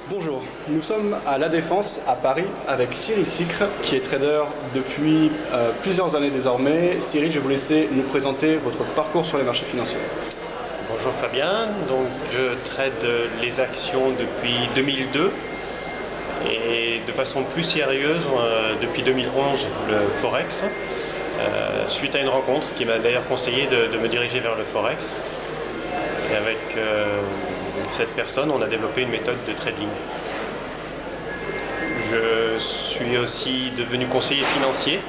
Bonjour, nous sommes à La Défense à Paris avec Cyril Sicre qui est trader depuis plusieurs années désormais. Cyril, je vais vous laisser nous présenter votre parcours sur les marchés financiers. Bonjour Fabien, donc je trade les actions depuis 2002 et de façon plus sérieuse depuis 2011 le Forex, suite à une rencontre qui m'a d'ailleurs conseillé de me diriger vers le Forex. Et avec cette personne, on a développé une méthode de trading. Je suis aussi devenu conseiller financier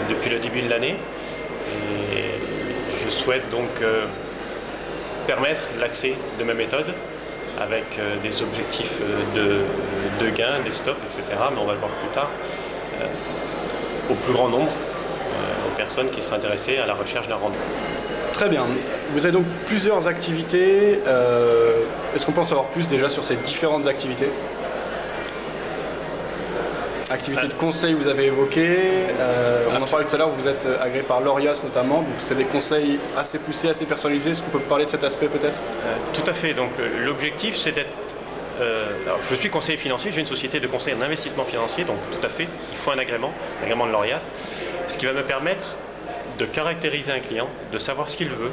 depuis le début de l'année et je souhaite donc permettre l'accès de ma méthode avec des objectifs de gains, des stops, etc. Mais on va le voir plus tard, au plus grand nombre aux personnes qui seraient intéressées à la recherche d'un rendement. Très bien. Vous avez donc plusieurs activités. Est-ce qu'on peut en savoir plus déjà sur ces différentes activités? Activités de conseil, vous avez évoqué. On en parlait tout à l'heure, vous êtes agréé par l'Orias notamment. Donc c'est des conseils assez poussés, assez personnalisés. Est-ce qu'on peut parler de cet aspect peut-être? Tout à fait. Donc l'objectif c'est d'être... alors, je suis conseiller financier, j'ai une société de conseil en investissement financier, donc tout à fait, il faut un agrément de l'Orias, ce qui va me permettre de caractériser un client, de savoir ce qu'il veut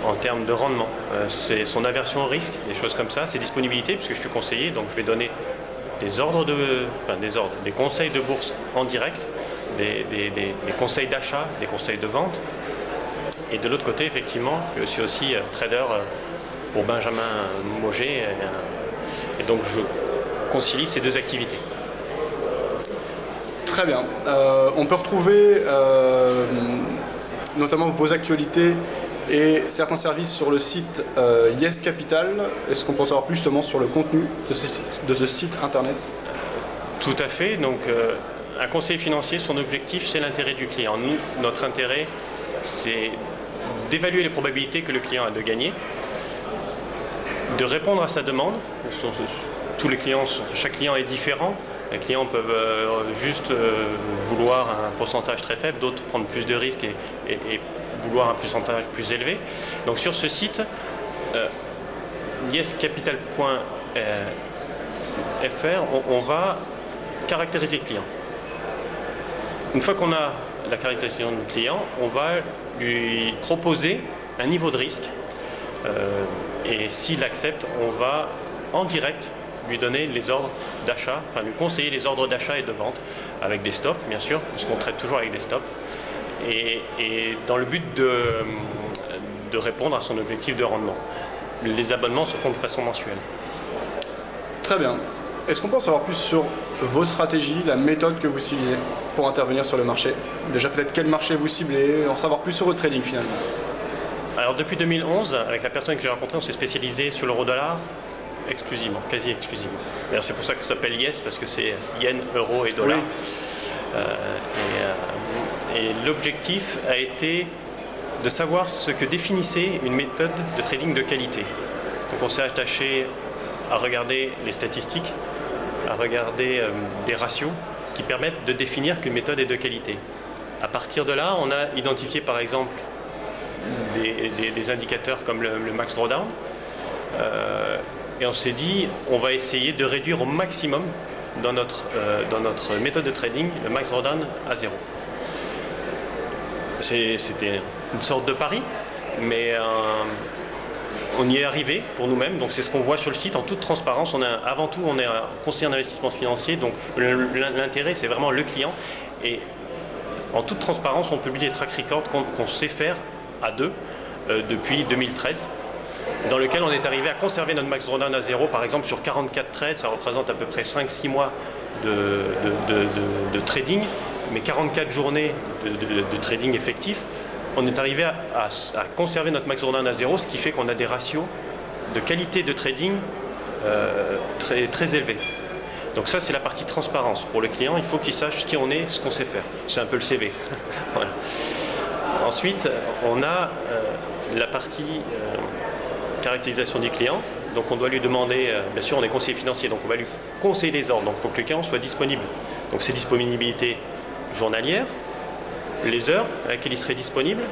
en termes de rendement. C'est son aversion au risque, des choses comme ça, ses disponibilités, puisque je suis conseiller, donc je vais donner des conseils de bourse en direct, des conseils d'achat, des conseils de vente. Et de l'autre côté, effectivement, je suis aussi trader pour Benjamin Moget, et donc je concilie ces deux activités. Très bien. On peut retrouver notamment vos actualités et certains services sur le site Yes Capital. Est-ce qu'on peut en savoir plus justement sur le contenu de ce site internet? Tout à fait. Donc, un conseiller financier, son objectif, c'est l'intérêt du client. Nous, notre intérêt, c'est d'évaluer les probabilités que le client a de gagner, de répondre à sa demande. Tous les clients, chaque client est différent. Les clients peuvent juste vouloir un pourcentage très faible, d'autres prendre plus de risques et vouloir un pourcentage plus élevé. Donc sur ce site, yescapital.fr, on va caractériser le client. Une fois qu'on a la caractérisation du client, on va lui proposer un niveau de risque et s'il accepte, on va en direct lui donner les ordres d'achat, enfin lui conseiller les ordres d'achat et de vente avec des stops bien sûr, puisqu'on traite toujours avec des stops et dans le but de répondre à son objectif de rendement. Les abonnements se font de façon mensuelle. Très bien. Est-ce qu'on peut en savoir plus sur vos stratégies, la méthode que vous utilisez pour intervenir sur le marché? Déjà peut-être quel marché vous ciblez, en savoir plus sur votre trading finalement. Alors depuis 2011, avec la personne que j'ai rencontrée, on s'est spécialisé sur l'euro-dollar exclusivement, quasi exclusivement. D'ailleurs c'est pour ça que ça s'appelle Yes, parce que c'est yen, euro et dollar. Oui. Et l'objectif a été de savoir ce que définissait une méthode de trading de qualité. Donc on s'est attaché à regarder les statistiques, à regarder des ratios qui permettent de définir qu'une méthode est de qualité. À partir de là, on a identifié par exemple des indicateurs comme le max drawdown. Et on s'est dit, on va essayer de réduire au maximum dans notre méthode de trading le max drawdown à 0. C'était une sorte de pari, mais on y est arrivé pour nous-mêmes. Donc c'est ce qu'on voit sur le site en toute transparence. Avant tout, on est un conseiller en investissement financier, donc l'intérêt c'est vraiment le client. Et en toute transparence, on publie les track records qu'on sait faire à deux depuis 2013. Dans lequel on est arrivé à conserver notre max drawdown à 0, par exemple sur 44 trades, ça représente à peu près 5-6 mois de trading, mais 44 journées de trading effectif, on est arrivé à conserver notre max drawdown à 0, ce qui fait qu'on a des ratios de qualité de trading très élevés. Donc ça c'est la partie transparence. Pour le client, il faut qu'il sache qui on est, ce qu'on sait faire. C'est un peu le CV. Voilà. Ensuite, on a la partie caractérisation du client. Donc on doit lui demander, bien sûr on est conseiller financier, donc on va lui conseiller les ordres, donc il faut que le client soit disponible. Donc ses disponibilités journalières, les heures à laquelle il serait disponible,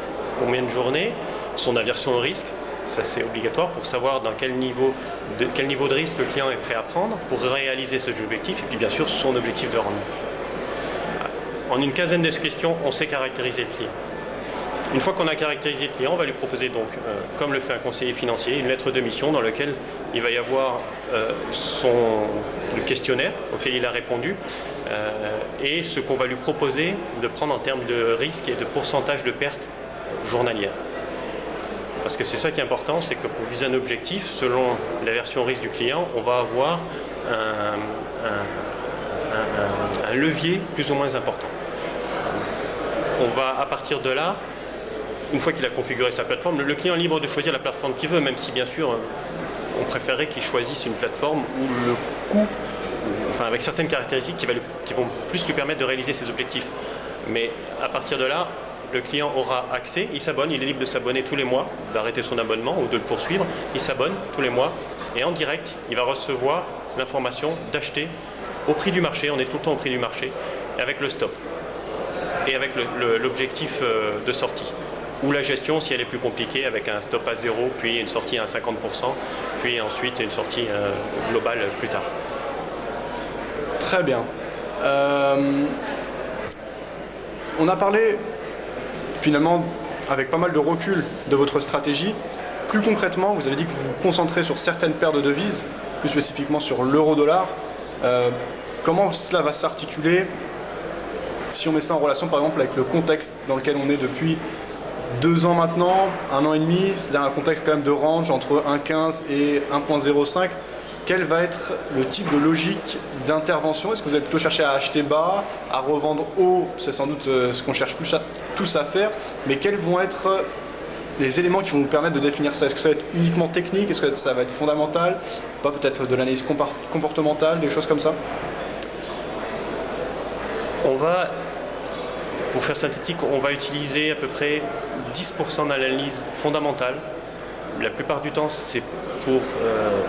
combien de journées, son aversion au risque, ça c'est obligatoire pour savoir dans quel niveau de risque le client est prêt à prendre pour réaliser ses objectifs et puis bien sûr son objectif de rendement. En une quinzaine de questions, on sait caractériser le client. Une fois qu'on a caractérisé le client, on va lui proposer donc, comme le fait un conseiller financier, une lettre de mission dans laquelle il va y avoir le questionnaire auquel il a répondu et ce qu'on va lui proposer de prendre en termes de risque et de pourcentage de perte journalière. Parce que c'est ça qui est important, c'est que pour viser un objectif, selon la version risque du client, on va avoir un levier plus ou moins important. On va, à partir de là, une fois qu'il a configuré sa plateforme, le client est libre de choisir la plateforme qu'il veut, même si bien sûr on préférerait qu'il choisisse une plateforme où le coût, enfin avec certaines caractéristiques qui vont plus lui permettre de réaliser ses objectifs. Mais à partir de là, le client aura accès, il s'abonne, il est libre de s'abonner tous les mois, d'arrêter son abonnement ou de le poursuivre, il s'abonne tous les mois et en direct, il va recevoir l'information d'acheter au prix du marché, on est tout le temps au prix du marché, avec le stop et avec l'objectif de sortie. Ou la gestion si elle est plus compliquée avec un stop à 0, puis une sortie à 50%, puis ensuite une sortie globale plus tard. Très bien. On a parlé finalement avec pas mal de recul de votre stratégie. Plus concrètement, vous avez dit que vous vous concentrez sur certaines paires de devises, plus spécifiquement sur l'euro-dollar. Comment cela va s'articuler si on met ça en relation par exemple avec le contexte dans lequel on est depuis 2 ans maintenant, 1 an et demi, c'est un contexte quand même de range entre 1,15 et 1,05. Quel va être le type de logique d'intervention? Est-ce que vous allez plutôt chercher à acheter bas, à revendre haut? C'est sans doute ce qu'on cherche tous à faire. Mais quels vont être les éléments qui vont vous permettre de définir ça? Est-ce que ça va être uniquement technique? Est-ce que ça va être fondamental? Pas peut-être de l'analyse comportementale, des choses comme ça? Pour faire synthétique, on va utiliser à peu près 10% d'analyse fondamentale. La plupart du temps, c'est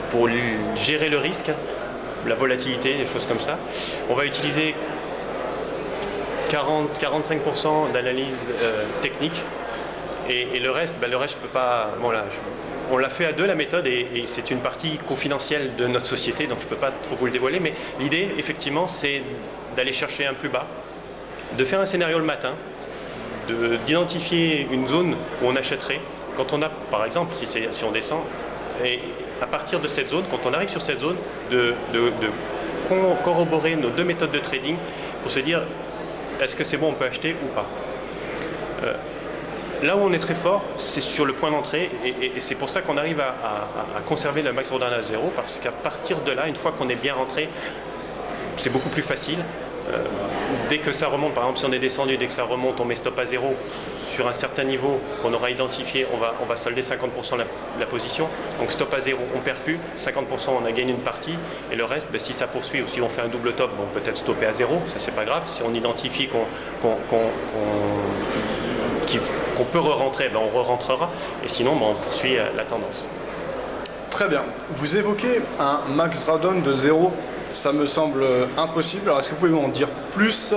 pour gérer le risque, la volatilité, des choses comme ça. On va utiliser 40-45% d'analyse technique. Et le reste, je peux pas. Bon, là, on l'a fait à 2 la méthode et c'est une partie confidentielle de notre société, donc je ne peux pas trop vous le dévoiler. Mais l'idée, effectivement, c'est d'aller chercher un plus bas, de faire un scénario le matin, d'identifier une zone où on achèterait. Quand on a, par exemple, si on descend, et à partir de cette zone, quand on arrive sur cette zone, de corroborer nos 2 méthodes de trading pour se dire est-ce que c'est bon, on peut acheter ou pas. Là où on est très fort, c'est sur le point d'entrée et c'est pour ça qu'on arrive à conserver le max drawdown à 0 parce qu'à partir de là, une fois qu'on est bien rentré, c'est beaucoup plus facile. Dès que ça remonte, par exemple si on est descendu, dès que ça remonte, on met stop à 0 sur un certain niveau qu'on aura identifié, on va solder 50% la position. Donc stop à 0, on ne perd plus, 50% on a gagné une partie et le reste, si ça poursuit ou si on fait un double top, on peut peut-être stopper à 0, ça c'est pas grave. Si on identifie qu'on peut re-rentrer, on re-rentrera et sinon on poursuit la tendance. Très bien. Vous évoquez un max drawdown de 0. Ça me semble impossible. Alors, est-ce que vous pouvez m'en dire plus?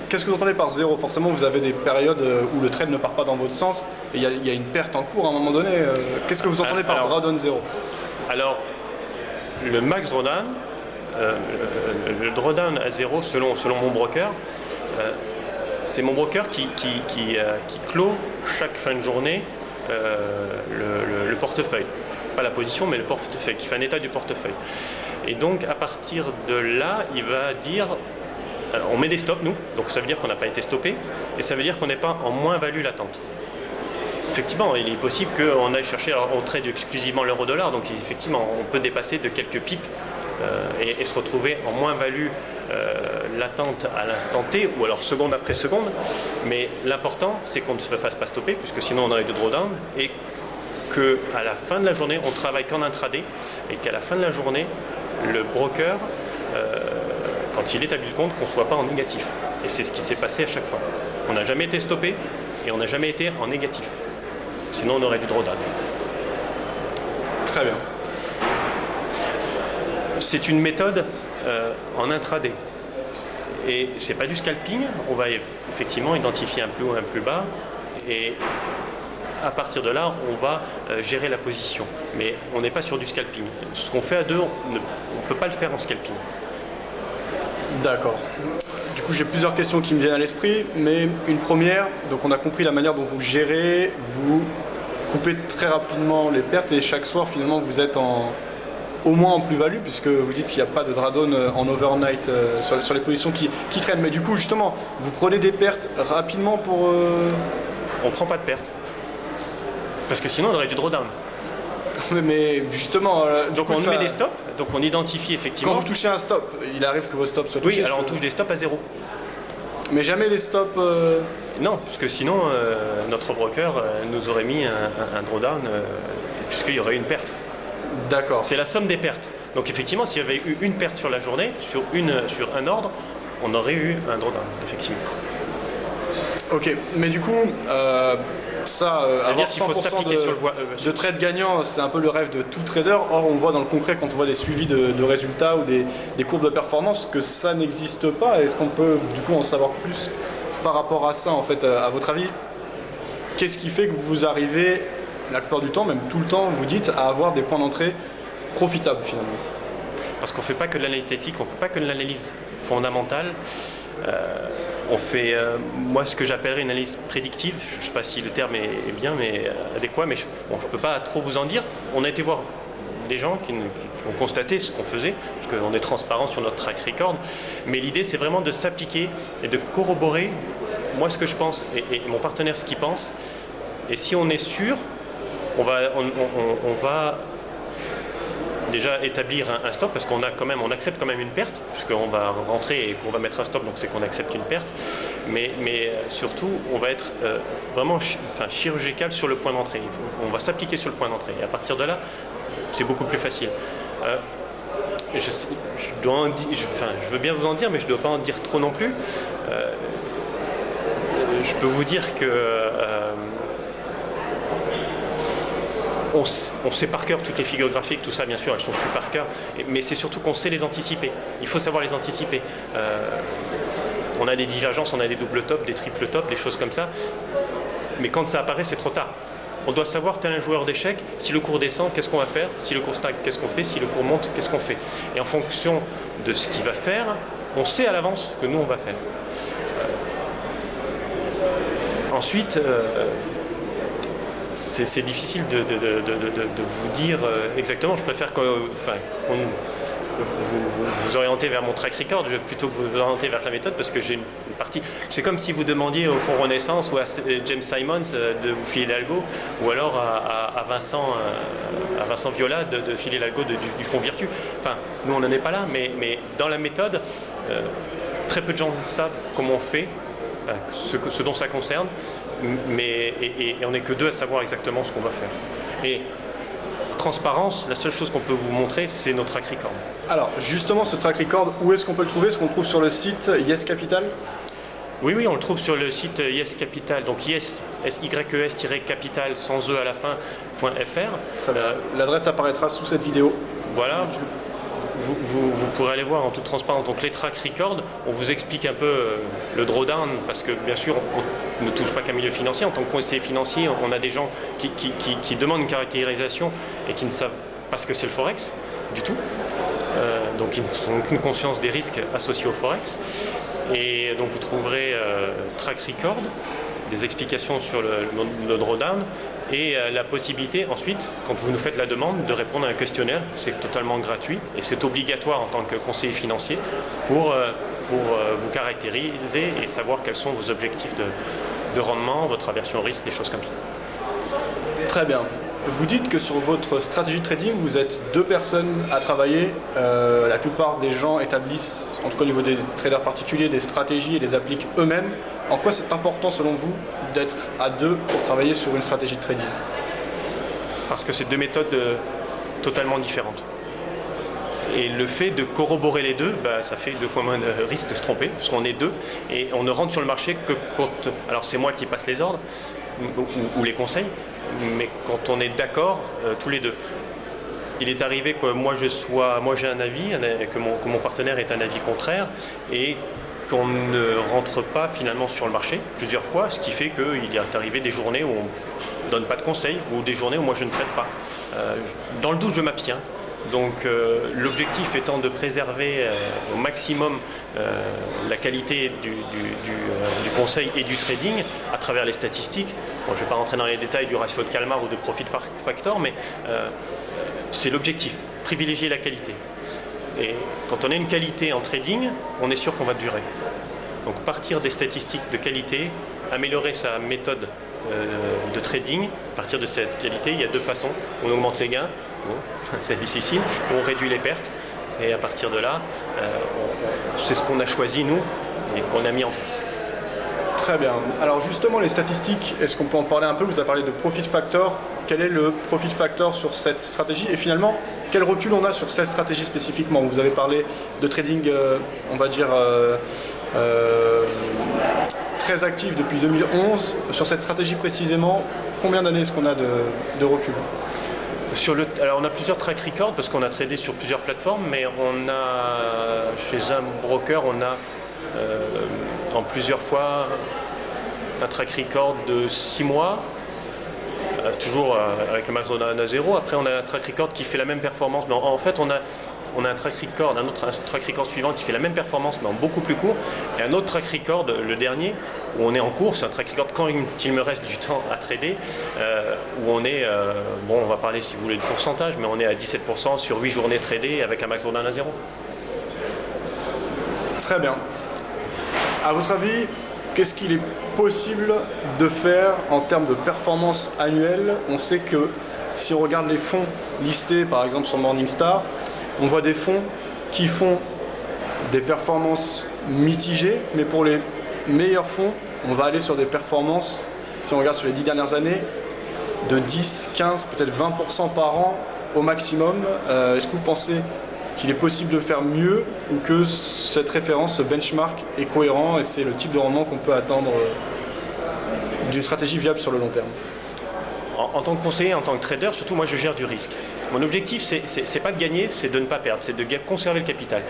Qu'est-ce que vous entendez par 0? Forcément, vous avez des périodes où le trade ne part pas dans votre sens et il y a une perte en cours à un moment donné. Qu'est-ce que vous entendez par drawdown 0? Alors, le max drawdown, le drawdown à 0, selon mon broker, c'est mon broker qui clôt chaque fin de journée le portefeuille. Pas la position, mais le portefeuille, qui fait un état du portefeuille. Et donc, à partir de là, il va dire, on met des stops, nous, donc ça veut dire qu'on n'a pas été stoppé, et ça veut dire qu'on n'est pas en moins-value latente. Effectivement, il est possible qu'on aille chercher, alors on trade exclusivement l'euro-dollar, donc effectivement, on peut dépasser de quelques pips et se retrouver en moins-value latente à l'instant T, ou alors seconde après seconde, mais l'important, c'est qu'on ne se fasse pas stopper, puisque sinon on aurait du drawdown, et qu'à la fin de la journée, on travaille qu'en intraday, et qu'à la fin de la journée, le broker, quand il établit le compte, qu'on ne soit pas en négatif. Et c'est ce qui s'est passé à chaque fois. On n'a jamais été stoppé et on n'a jamais été en négatif. Sinon, on aurait du drawdown. Très bien. C'est une méthode en intraday. Et c'est pas du scalping. On va effectivement identifier un plus haut, un plus bas. Et à partir de là, on va gérer la position. Mais on n'est pas sur du scalping. Ce qu'on fait à deux, on ne peut pas le faire en scalping. D'accord. Du coup, j'ai plusieurs questions qui me viennent à l'esprit, mais une première, donc on a compris la manière dont vous gérez, vous coupez très rapidement les pertes et chaque soir, finalement, vous êtes au moins en plus-value, puisque vous dites qu'il n'y a pas de drawdown en overnight sur les positions qui traînent. Mais du coup, justement, vous prenez des pertes rapidement pour... On ne prend pas de pertes. Parce que sinon, on aurait du drawdown. Mais justement... donc on met des stops, donc on identifie effectivement... Quand vous touchez un stop, il arrive que vos stops soient touchés. Oui, alors on touche des stops à 0. Mais jamais des stops... Non, puisque sinon, notre broker nous aurait mis un drawdown, puisqu'il y aurait une perte. D'accord. C'est la somme des pertes. Donc effectivement, s'il y avait eu une perte sur la journée, sur un ordre, on aurait eu un drawdown, effectivement. Ok, mais du coup, avoir 100% de trades gagnants, c'est un peu le rêve de tout trader. Or, on voit dans le concret, quand on voit des suivis de résultats ou des courbes de performance, que ça n'existe pas. Est-ce qu'on peut du coup en savoir plus par rapport à ça, en fait, à votre avis? Qu'est-ce qui fait que vous arrivez, la plupart du temps, même tout le temps, vous dites, à avoir des points d'entrée profitables finalement? Parce qu'on ne fait pas que de l'analyse technique, on ne fait pas que de l'analyse fondamentale. On fait, moi, ce que j'appellerais une analyse prédictive. Je ne sais pas si le terme est bien, mais adéquat, mais je ne peux pas trop vous en dire. On a été voir des gens qui ont constaté ce qu'on faisait, parce qu'on est transparent sur notre track record. Mais l'idée, c'est vraiment de s'appliquer et de corroborer, moi, ce que je pense, et mon partenaire, ce qu'il pense. Et si on est sûr, on va déjà établir un stop, parce qu'on accepte quand même une perte, puisqu'on va rentrer et qu'on va mettre un stop, donc c'est qu'on accepte une perte. Mais surtout, on va être vraiment chirurgical sur le point d'entrée. On va s'appliquer sur le point d'entrée. Et à partir de là, c'est beaucoup plus facile. Je veux bien vous en dire, mais je ne dois pas en dire trop non plus. Je peux vous dire que on sait par cœur toutes les figures graphiques, tout ça bien sûr, elles sont sues par cœur, mais c'est surtout qu'on sait les anticiper. Il faut savoir les anticiper. On a des divergences, on a des doubles tops, des triples tops, des choses comme ça, mais quand ça apparaît, c'est trop tard. On doit savoir, tel un joueur d'échecs, si le cours descend, qu'est-ce qu'on va faire? Si le cours stagne, qu'est-ce qu'on fait? Si le cours monte, qu'est-ce qu'on fait? Et en fonction de ce qu'il va faire, on sait à l'avance ce que nous on va faire. Ensuite, c'est difficile de vous dire exactement. Je préfère que vous orientez vers mon track record plutôt que vous orientez vers la méthode, parce que j'ai une partie. C'est comme si vous demandiez au Fonds Renaissance ou à James Simons de vous filer l'algo, ou alors à Vincent Viola de filer l'algo du Fonds Virtu. Enfin, nous on n'en est pas là, mais dans la méthode, très peu de gens savent comment on fait, ce dont ça concerne. Et on n'est que deux à savoir exactement ce qu'on va faire. Et transparence, la seule chose qu'on peut vous montrer, c'est notre track record. Alors, justement, ce track record, où est-ce qu'on peut le trouver? Est-ce qu'on le trouve sur le site Yes Capital? Oui, on le trouve sur le site Yes Capital, donc yes, yes-capital sans e à la fin.fr. Très bien. L'adresse apparaîtra sous cette vidéo. Voilà. Vous pourrez aller voir en toute transparence. Donc les track records, on vous explique un peu le drawdown, parce que bien sûr on ne touche pas qu'un milieu financier. En tant que conseiller financier, on a des gens qui demandent une caractérisation et qui ne savent pas ce que c'est le Forex du tout. Donc ils n'ont aucune conscience des risques associés au Forex. Et donc vous trouverez track record, des explications sur le drawdown, et la possibilité ensuite, quand vous nous faites la demande, de répondre à un questionnaire. C'est totalement gratuit et c'est obligatoire en tant que conseiller financier pour vous caractériser et savoir quels sont vos objectifs de rendement, votre aversion au risque, des choses comme ça. Très bien. Vous dites que sur votre stratégie de trading, vous êtes 2 personnes à travailler. La plupart des gens établissent, en tout cas au niveau des traders particuliers, des stratégies et les appliquent eux-mêmes. En quoi c'est important selon vous d'être à 2 pour travailler sur une stratégie de trading? Parce que c'est 2 méthodes totalement différentes. Et le fait de corroborer les deux, ça fait 2 fois moins de risque de se tromper, parce qu'on est 2, et on ne rentre sur le marché que quand... Alors c'est moi qui passe les ordres, ou les conseils, mais quand on est d'accord, tous les 2. Il est arrivé que moi j'ai un avis, que mon partenaire ait un avis contraire, et qu'on ne rentre pas finalement sur le marché plusieurs fois, ce qui fait qu'il est arrivé des journées où on ne donne pas de conseils ou des journées où moi je ne traite pas. Dans le doute, je m'abstiens. Donc l'objectif étant de préserver au maximum la qualité du conseil et du trading à travers les statistiques. Bon, je ne vais pas rentrer dans les détails du ratio de Kalmar ou de profit factor, mais c'est l'objectif, privilégier la qualité. Et quand on a une qualité en trading, on est sûr qu'on va durer. Donc partir des statistiques de qualité, améliorer sa méthode de trading, à partir de cette qualité, il y a deux façons. On augmente les gains, bon, c'est difficile, ou on réduit les pertes. Et à partir de là, c'est ce qu'on a choisi nous et qu'on a mis en place. Très bien. Alors justement, les statistiques, est-ce qu'on peut en parler un peu? Vous avez parlé de profit factor. Quel est le profit factor sur cette stratégie? Et finalement, quel recul on a sur cette stratégie spécifiquement? Vous avez parlé de trading, on va dire, très actif depuis 2011. Sur cette stratégie précisément, combien d'années est-ce qu'on a de recul? Alors on a plusieurs track records parce qu'on a tradé sur plusieurs plateformes, mais on a, chez un broker, on a en plusieurs fois un track record de 6 mois, toujours avec le MaxDrawDown à 0. Après on a un track record qui fait la même performance, mais en fait on a un track record, un track record suivant qui fait la même performance mais en beaucoup plus court, et un autre track record, le dernier, où on est en cours, c'est un track record quand il me reste du temps à trader, où on est, bon on va parler si vous voulez de pourcentage, mais on est à 17% sur 8 journées tradées avec un MaxDrawDown à 0. Très bien. À votre avis, qu'est-ce qu'il est possible de faire en termes de performance annuelle? On sait que si on regarde les fonds listés par exemple sur Morningstar, on voit des fonds qui font des performances mitigées, mais pour les meilleurs fonds, on va aller sur des performances, si on regarde sur les 10 dernières années, de 10, 15, peut-être 20% par an au maximum. Est-ce que vous pensez qu'il est possible de faire mieux ou que cette référence, ce benchmark est cohérent et c'est le type de rendement qu'on peut attendre d'une stratégie viable sur le long terme? En tant que conseiller, en tant que trader, surtout moi je gère du risque. Mon objectif c'est pas de gagner, c'est de ne pas perdre, c'est de conserver le capital.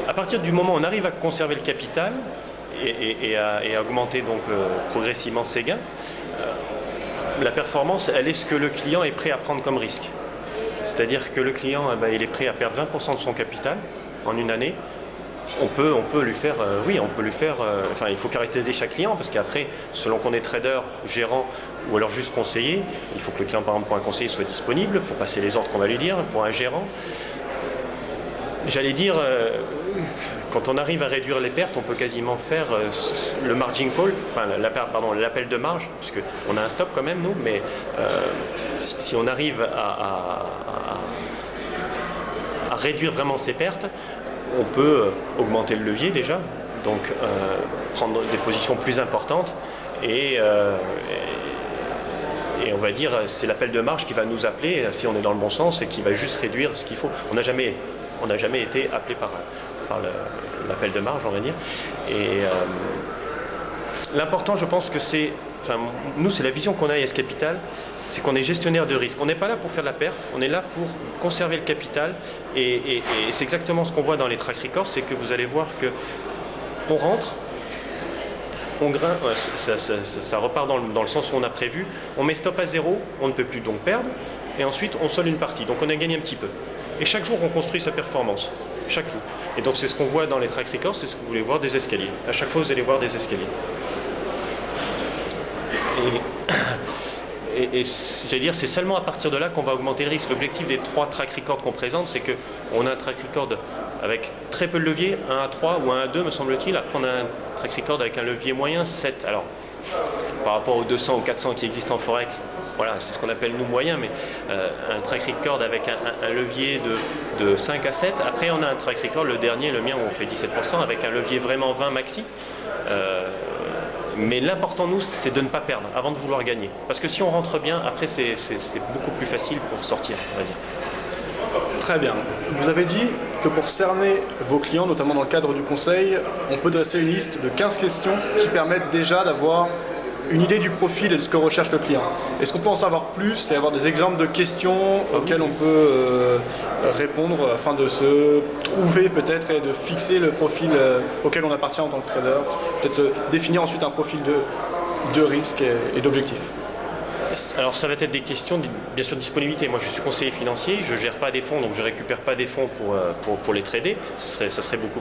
À partir du moment où on arrive à conserver le capital et à augmenter donc progressivement ses gains, la performance elle est ce que le client est prêt à prendre comme risque. C'est-à-dire que le client il est prêt à perdre 20% de son capital en une année. On peut lui faire, oui, on peut lui faire, enfin il faut caractériser chaque client parce qu'après, selon qu'on est trader, gérant ou alors juste conseiller, il faut que le client, par exemple, pour un conseiller soit disponible pour passer les ordres qu'on va lui dire, pour un gérant. J'allais dire, quand on arrive à réduire les pertes, on peut quasiment faire le margin call, enfin l'appel de marge, puisqu'on a un stop quand même, nous, mais si on arrive à réduire vraiment ses pertes, on peut augmenter le levier déjà, donc prendre des positions plus importantes et on va dire c'est l'appel de marge qui va nous appeler si on est dans le bon sens et qui va juste réduire ce qu'il faut. On n'a jamais été appelé par l'appel de marge, on va dire. Et l'important, je pense que c'est, enfin, nous c'est la vision qu'on a à YES Capital, c'est qu'on est gestionnaire de risque. On n'est pas là pour faire de la perf, on est là pour conserver le capital et c'est exactement ce qu'on voit dans les track records, c'est que vous allez voir que on rentre, on grimpe, ça repart dans le sens où on a prévu, on met stop à 0, on ne peut plus donc perdre, et ensuite on solde une partie, donc on a gagné un petit peu. Et chaque jour on construit sa performance, chaque jour. Et donc c'est ce qu'on voit dans les track records, c'est ce que vous voulez voir, des escaliers. À chaque fois vous allez voir des escaliers. Et j'allais dire, c'est seulement à partir de là qu'on va augmenter le risque. L'objectif des 3 track records qu'on présente, c'est qu'on a un track record avec très peu de levier, 1 à 3 ou 1 à 2 me semble-t-il. Après on a un track record avec un levier moyen, 7. Alors, par rapport aux 200 ou 400 qui existent en Forex, voilà, c'est ce qu'on appelle nous moyen, mais un track record avec un levier de 5 à 7. Après on a un track record, le dernier, le mien, où on fait 17%, avec un levier vraiment 20 maxi. Mais l'important, nous, c'est de ne pas perdre avant de vouloir gagner. Parce que si on rentre bien, après, c'est beaucoup plus facile pour sortir, on va dire. Très bien. Vous avez dit que pour cerner vos clients, notamment dans le cadre du conseil, on peut dresser une liste de 15 questions qui permettent déjà d'avoir une idée du profil et de ce que recherche le client. Est-ce qu'on peut en savoir plus et avoir des exemples de questions auxquelles on peut répondre afin de se trouver peut-être et de fixer le profil auquel on appartient en tant que trader, peut-être se définir ensuite un profil de risque et d'objectif? Alors ça va être des questions, bien sûr, de disponibilité. Moi je suis conseiller financier, je ne gère pas des fonds, donc je ne récupère pas des fonds pour les trader. Ça sera beaucoup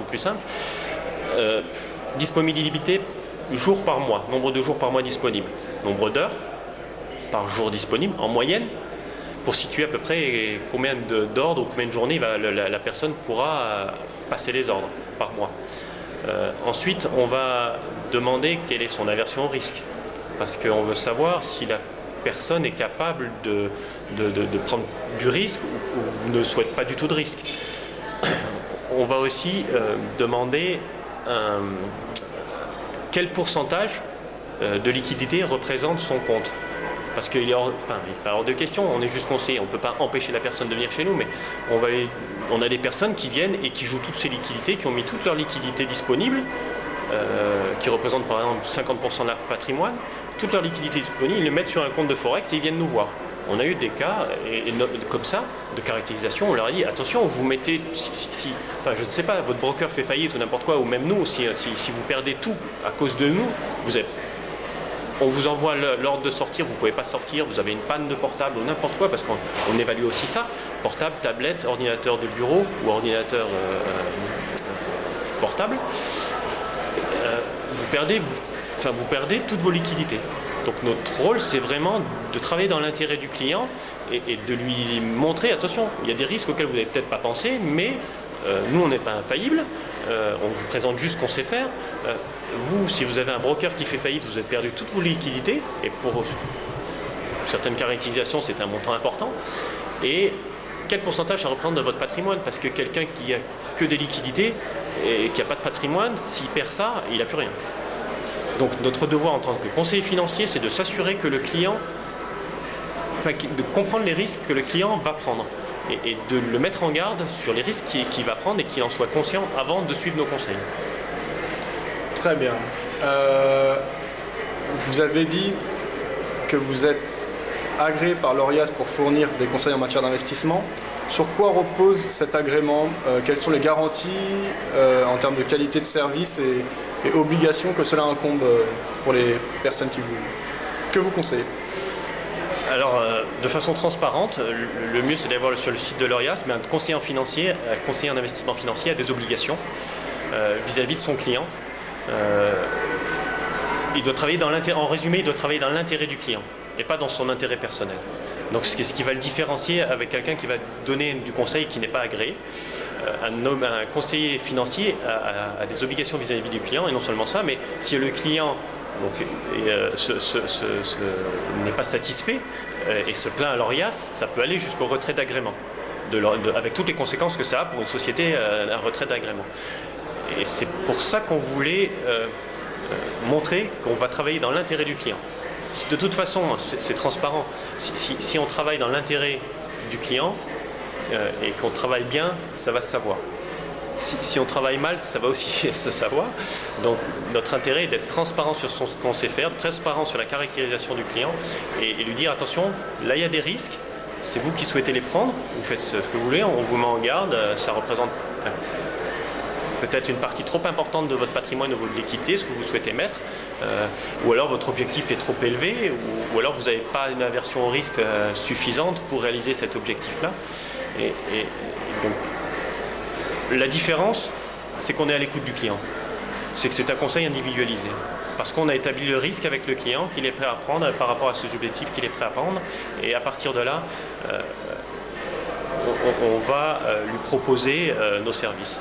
plus simple. Disponibilité jour par mois, nombre de jours par mois disponibles, nombre d'heures par jour disponibles en moyenne, pour situer à peu près combien d'ordres ou combien de journées la personne pourra passer les ordres par mois. Ensuite, on va demander quelle est son aversion au risque. Parce qu'on veut savoir si la personne est capable de prendre du risque ou ne souhaite pas du tout de risque. On va aussi demander quel pourcentage de liquidité représente son compte. Parce qu'il est pas hors de question, on est juste conseiller, on ne peut pas empêcher la personne de venir chez nous, mais on a des personnes qui viennent et qui jouent toutes ces liquidités, qui ont mis toute leur liquidité disponible, qui représentent par exemple 50% de leur patrimoine, toute leur liquidité disponible, ils le mettent sur un compte de Forex et ils viennent nous voir. On a eu des cas comme ça, de caractérisation, on leur a dit attention, vous mettez, je ne sais pas, votre broker fait faillite ou n'importe quoi, ou même nous, si vous perdez tout à cause de nous, on vous envoie l'ordre de sortir, vous ne pouvez pas sortir, vous avez une panne de portable ou n'importe quoi, parce qu'on évalue aussi ça, portable, tablette, ordinateur de bureau ou ordinateur portable, vous perdez toutes vos liquidités. Donc notre rôle, c'est vraiment de travailler dans l'intérêt du client et de lui montrer, attention, il y a des risques auxquels vous n'avez peut-être pas pensé, mais nous, on n'est pas infaillible, on vous présente juste ce qu'on sait faire. Vous, si vous avez un broker qui fait faillite, vous avez perdu toutes vos liquidités, et pour certaines caractérisations, c'est un montant important. Et quel pourcentage ça représente de votre patrimoine? Parce que quelqu'un qui a que des liquidités et qui n'a pas de patrimoine, s'il perd ça, il n'a plus rien. Donc notre devoir en tant que conseiller financier, c'est de s'assurer que le client, de comprendre les risques que le client va prendre et de le mettre en garde sur les risques qu'il va prendre et qu'il en soit conscient avant de suivre nos conseils. Très bien. Vous avez dit que vous êtes agréé par l'ORIAS pour fournir des conseils en matière d'investissement. Sur quoi repose cet agrément? Quelles sont les garanties en termes de qualité de service et obligations que cela incombe pour les personnes que vous conseillez? Alors, de façon transparente, le mieux c'est d'aller voir sur le site de l'ORIAS, mais un conseiller en investissement financier a des obligations vis-à-vis de son client. Il doit travailler en résumé, il doit travailler dans l'intérêt du client et pas dans son intérêt personnel. Donc ce qui va le différencier avec quelqu'un qui va donner du conseil qui n'est pas agréé. Un conseiller financier a des obligations vis-à-vis du client, et non seulement ça, mais si le client n'est pas satisfait et se plaint à l'ORIAS, ça peut aller jusqu'au retrait d'agrément, avec toutes les conséquences que ça a pour une société, un retrait d'agrément. Et c'est pour ça qu'on voulait montrer qu'on va travailler dans l'intérêt du client. De toute façon, c'est transparent. Si on travaille dans l'intérêt du client et qu'on travaille bien, ça va se savoir. Si on travaille mal, ça va aussi se savoir. Donc notre intérêt est d'être transparent sur ce qu'on sait faire, transparent sur la caractérisation du client et lui dire attention, là il y a des risques, c'est vous qui souhaitez les prendre, vous faites ce que vous voulez, on vous met en garde, ça représente peut-être une partie trop importante de votre patrimoine ou de votre liquidité, ce que vous souhaitez mettre, ou alors votre objectif est trop élevé, ou alors vous n'avez pas une aversion au risque suffisante pour réaliser cet objectif-là. Et donc, la différence, c'est qu'on est à l'écoute du client. C'est que c'est un conseil individualisé. Parce qu'on a établi le risque avec le client qu'il est prêt à prendre par rapport à ses objectifs qu'il est prêt à prendre. Et à partir de là, on va lui proposer nos services.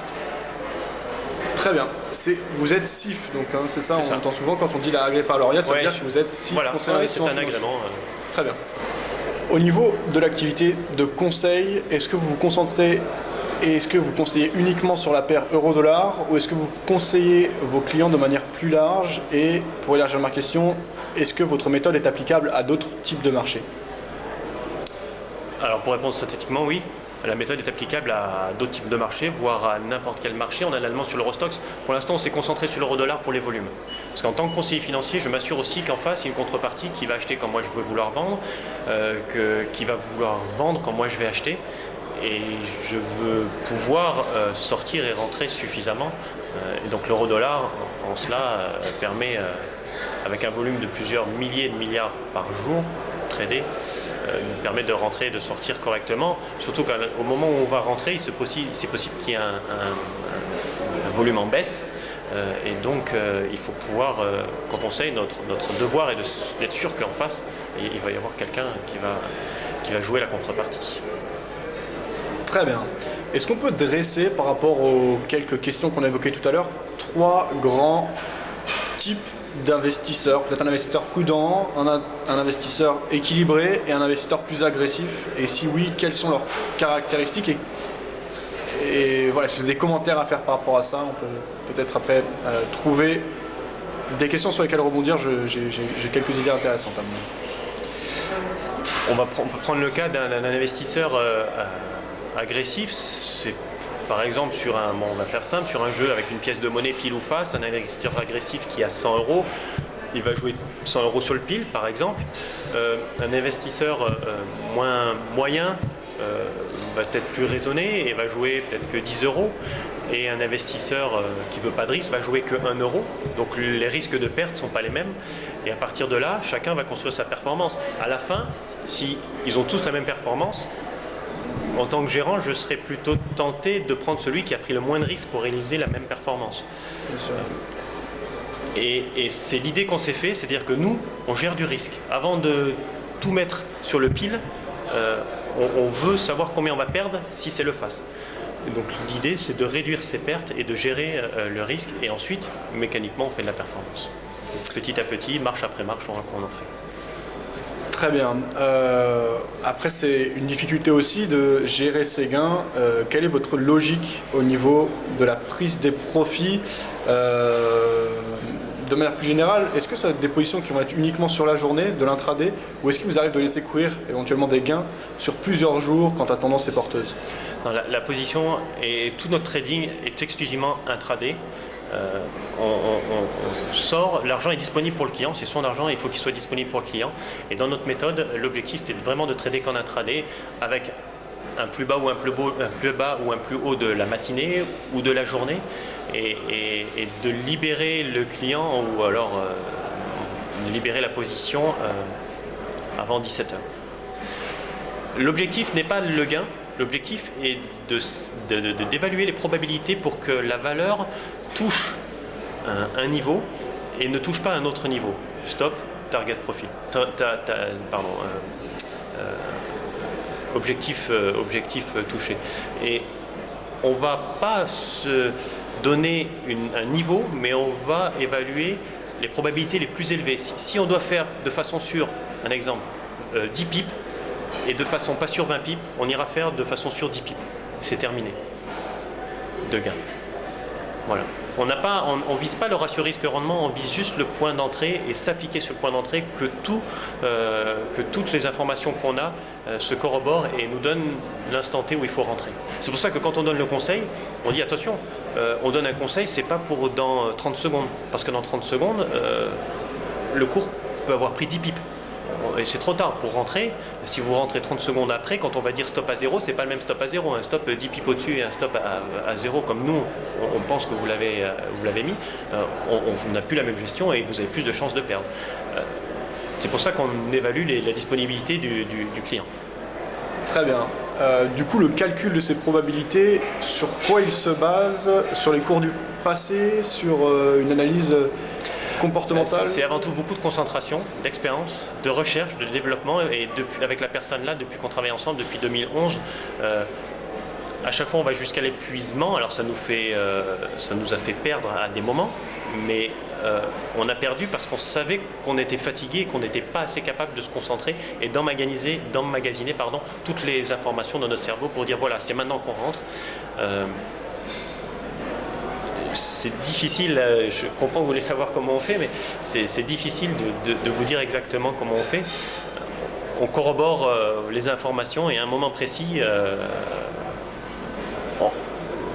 Très bien. Vous êtes CIF, donc hein, c'est ça, on entend souvent quand on dit agréé par l'ORIAS, ça veut dire que vous êtes CIF. Voilà, c'est un agrément. Très bien. Au niveau de l'activité de conseil, est-ce que vous vous concentrez et est-ce que vous conseillez uniquement sur la paire euro-dollar ou est-ce que vous conseillez vos clients de manière plus large? Et pour élargir ma question, est-ce que votre méthode est applicable à d'autres types de marchés? Alors pour répondre synthétiquement, oui. La méthode est applicable à d'autres types de marchés, voire à n'importe quel marché. On a la demande sur l'Eurostoxx. Pour l'instant, on s'est concentré sur l'euro-dollar pour les volumes. Parce qu'en tant que conseiller financier, je m'assure aussi qu'en face, il y a une contrepartie qui va acheter quand moi je veux vouloir vendre, qui va vouloir vendre quand moi je vais acheter. Et je veux pouvoir sortir et rentrer suffisamment. Et donc l'euro-dollar, en cela, permet, avec un volume de plusieurs milliers de milliards par jour, tradé, nous permet de rentrer et de sortir correctement. Surtout qu'au moment où on va rentrer, c'est possible qu'il y ait un volume en baisse. Et donc il faut pouvoir, quand on sait, notre devoir est d'être sûr qu'en face, il va y avoir quelqu'un qui va jouer la contrepartie. Très bien. Est-ce qu'on peut dresser, par rapport aux quelques questions qu'on a évoquées tout à l'heure, 3 grands types d'investisseurs? Peut-être un investisseur prudent, un investisseur équilibré et un investisseur plus agressif. Et si oui, quelles sont leurs caractéristiques? Et voilà, si vous avez des commentaires à faire par rapport à ça, on peut peut-être après trouver des questions sur lesquelles rebondir. J'ai quelques idées intéressantes à moi. On peut prendre le cas d'un investisseur agressif. C'est par exemple on va faire simple, sur un jeu avec une pièce de monnaie pile ou face, un investisseur agressif qui a 100 €, il va jouer 100 € sur le pile par exemple. Un investisseur moyen va peut-être plus raisonné et va jouer peut-être que 10 €. Et un investisseur qui ne veut pas de risque va jouer que 1 €. Donc les risques de perte ne sont pas les mêmes. Et à partir de là, chacun va construire sa performance. À la fin, si ils ont tous la même performance, en tant que gérant, je serais plutôt tenté de prendre celui qui a pris le moins de risques pour réaliser la même performance. Bien sûr. Et c'est l'idée qu'on s'est fait, c'est-à-dire que nous, on gère du risque. Avant de tout mettre sur le pile, on veut savoir combien on va perdre si c'est le face. Et donc l'idée, c'est de réduire ses pertes et de gérer le risque. Et ensuite, mécaniquement, on fait de la performance. Petit à petit, marche après marche, on en fait. Très bien. Après, c'est une difficulté aussi de gérer ses gains. Quelle est votre logique au niveau de la prise des profits de manière plus générale? Est-ce que ça a des positions qui vont être uniquement sur la journée, de l'intraday, ou est-ce qu'il vous arrive de laisser courir éventuellement des gains sur plusieurs jours quand la tendance est porteuse? Non, la position et tout notre trading est exclusivement intraday. On sort, l'argent est disponible pour le client, c'est son argent, il faut qu'il soit disponible pour le client. Et dans notre méthode, l'objectif c'était vraiment de trader qu'en intraday, avec un plus bas ou un plus bas ou un plus haut de la matinée ou de la journée, et de libérer le client ou alors de libérer la position avant 17 h. L'objectif n'est pas le gain. L'objectif est d'évaluer les probabilités pour que la valeur touche un niveau et ne touche pas un autre niveau. Stop, target profit. Objectif touché. Et on ne va pas se donner un niveau, mais on va évaluer les probabilités les plus élevées. Si on doit faire de façon sûre, un exemple, 10 pips, et de façon pas sûre 20 pips, on ira faire de façon sûre 10 pips. C'est terminé. De gain. Voilà. On ne vise pas le ratio risque-rendement, on vise juste le point d'entrée et s'appliquer sur le point d'entrée que toutes les informations qu'on a se corroborent et nous donnent l'instant T où il faut rentrer. C'est pour ça que quand on donne le conseil, on dit attention, on donne un conseil, c'est pas pour dans 30 secondes. Parce que dans 30 secondes, le cours peut avoir pris 10 pips. Et c'est trop tard pour rentrer. Si vous rentrez 30 secondes après, quand on va dire stop à 0, c'est pas le même stop à 0. Un stop 10 pips au-dessus et un stop à 0, comme nous, on pense que vous l'avez mis, on n'a plus la même gestion et vous avez plus de chances de perdre. C'est pour ça qu'on évalue la disponibilité du client. Très bien. Du coup, le calcul de ces probabilités, sur quoi il se base? Sur les cours du passé? Sur une analyse comportementale? C'est avant tout beaucoup de concentration, d'expérience, de recherche, de développement. Et avec la personne là, depuis qu'on travaille ensemble, depuis 2011, à chaque fois on va jusqu'à l'épuisement. Alors ça nous a fait perdre à des moments, mais on a perdu parce qu'on savait qu'on était fatigué et qu'on n'était pas assez capable de se concentrer et d'emmagasiner toutes les informations dans notre cerveau pour dire voilà, c'est maintenant qu'on rentre. C'est difficile, je comprends que vous voulez savoir comment on fait, mais c'est difficile de vous dire exactement comment on fait. on corrobore les informations et à un moment précis,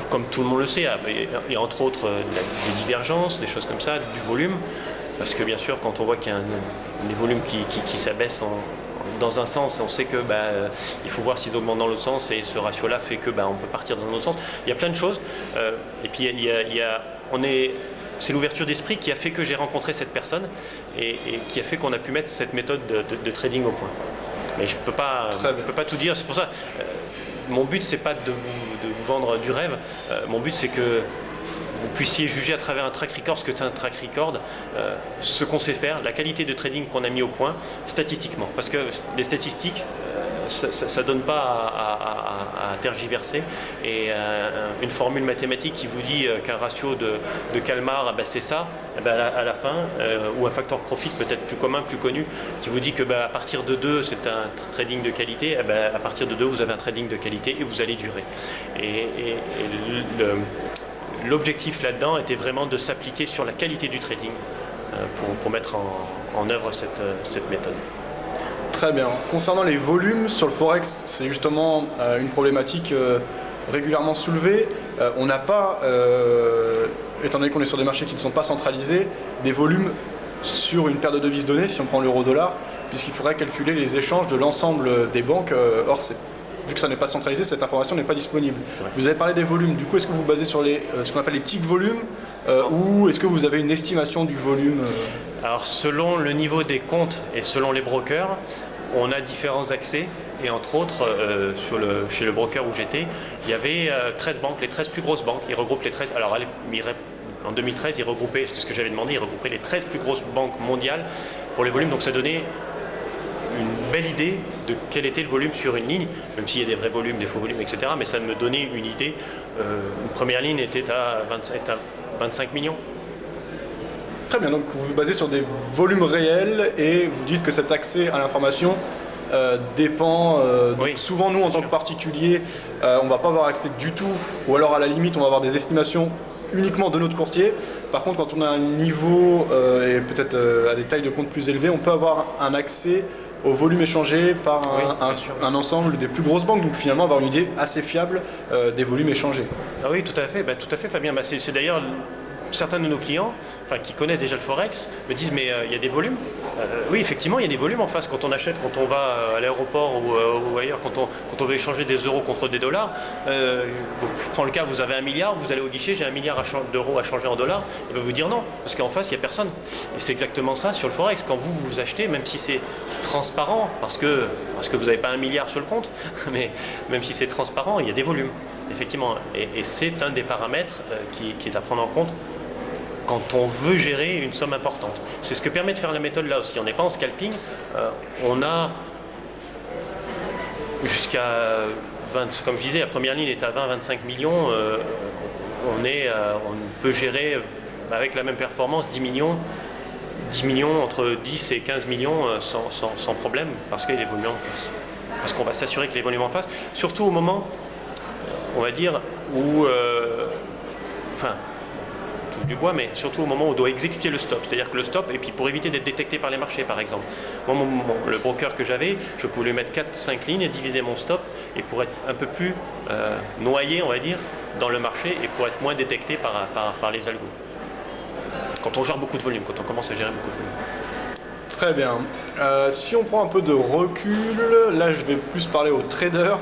comme tout le monde le sait, il y a entre autres des divergences, des choses comme ça, du volume, parce que bien sûr quand on voit qu'il y a des volumes qui s'abaissent dans un sens, on sait que il faut voir s'ils augmentent dans l'autre sens, et ce ratio-là fait que on peut partir dans un autre sens. Il y a plein de choses, et puis c'est l'ouverture d'esprit qui a fait que j'ai rencontré cette personne et qui a fait qu'on a pu mettre cette méthode de trading au point. Mais je peux pas tout dire, c'est pour ça. Mon but, c'est pas de vous vendre du rêve. Mon but, c'est que vous puissiez juger à travers un track record ce que c'est un track record, ce qu'on sait faire, la qualité de trading qu'on a mis au point, statistiquement. Parce que les statistiques, ça ne donne pas à tergiverser. Et une formule mathématique qui vous dit qu'un ratio de Kalmar, c'est ça, à la fin, ou un facteur profit peut-être plus commun, plus connu, qui vous dit que à partir de 2, c'est un trading de qualité, à partir de 2, vous avez un trading de qualité et vous allez durer. L'objectif là-dedans était vraiment de s'appliquer sur la qualité du trading pour mettre en œuvre cette méthode. Très bien. Concernant les volumes sur le Forex, c'est justement une problématique régulièrement soulevée. On n'a pas, étant donné qu'on est sur des marchés qui ne sont pas centralisés, des volumes sur une paire de devises données, si on prend l'euro-dollar, puisqu'il faudrait calculer les échanges de l'ensemble des banques. Or, vu que ça n'est pas centralisé, cette information n'est pas disponible. Ouais. Vous avez parlé des volumes. Du coup, est-ce que vous basez sur ce qu'on appelle les tick volumes ou est-ce que vous avez une estimation du volume Alors, selon le niveau des comptes et selon les brokers, on a différents accès. Et entre autres, chez le broker où j'étais, il y avait 13 banques, les 13 plus grosses banques. Ils regroupent les 13. Alors, en 2013, ils regroupaient, c'est ce que j'avais demandé, ils regroupaient les 13 plus grosses banques mondiales pour les volumes. Donc, ça donnait une belle idée de quel était le volume sur une ligne, même s'il y a des vrais volumes, des faux volumes, etc. Mais ça me donnait une idée. Une première ligne était à 25 millions. Très bien, donc vous vous basez sur des volumes réels et vous dites que cet accès à l'information dépend. Oui, souvent, nous, en tant que particuliers, on ne va pas avoir accès du tout, ou alors à la limite, on va avoir des estimations uniquement de notre courtier. Par contre, quand on a un niveau et peut-être à des tailles de compte plus élevées, on peut avoir un accès au volume échangé par un ensemble des plus grosses banques, donc finalement avoir une idée assez fiable des volumes échangés. Ah oui, tout à fait Fabien. C'est d'ailleurs certains de nos clients qui connaissent déjà le Forex me disent mais il y a des volumes. Oui, effectivement, il y a des volumes en face. Quand on achète, quand on va à l'aéroport ou ailleurs, quand on veut échanger des euros contre des dollars, je prends le cas, vous avez 1 milliard, vous allez au guichet, j'ai 1 milliard d'euros à changer en dollars, et vous dire non, parce qu'en face, il n'y a personne. Et c'est exactement ça sur le Forex. Quand vous achetez, même si c'est transparent, parce que vous n'avez pas 1 milliard sur le compte, mais même si c'est transparent, il y a des volumes, effectivement. Et c'est un des paramètres qui est à prendre en compte quand on veut gérer une somme importante. C'est ce que permet de faire la méthode là aussi. On n'est pas en scalping, on a jusqu'à 20, comme je disais, la première ligne est à 20-25 millions, on peut gérer avec la même performance 10 millions, entre 10 et 15 millions sans problème, parce qu'il y a les volumes en face. Parce qu'on va s'assurer que les volumes en face, surtout au moment, on va dire, où... du bois, mais surtout au moment où on doit exécuter le stop. C'est-à-dire que le stop, et puis pour éviter d'être détecté par les marchés, par exemple. Moi, le broker que j'avais, je pouvais lui mettre 4-5 lignes et diviser mon stop, et pour être un peu plus noyé, on va dire, dans le marché, et pour être moins détecté par les algos. Quand on gère beaucoup de volume, quand on commence à gérer beaucoup de volume. Très bien. Si on prend un peu de recul, là je vais plus parler aux traders.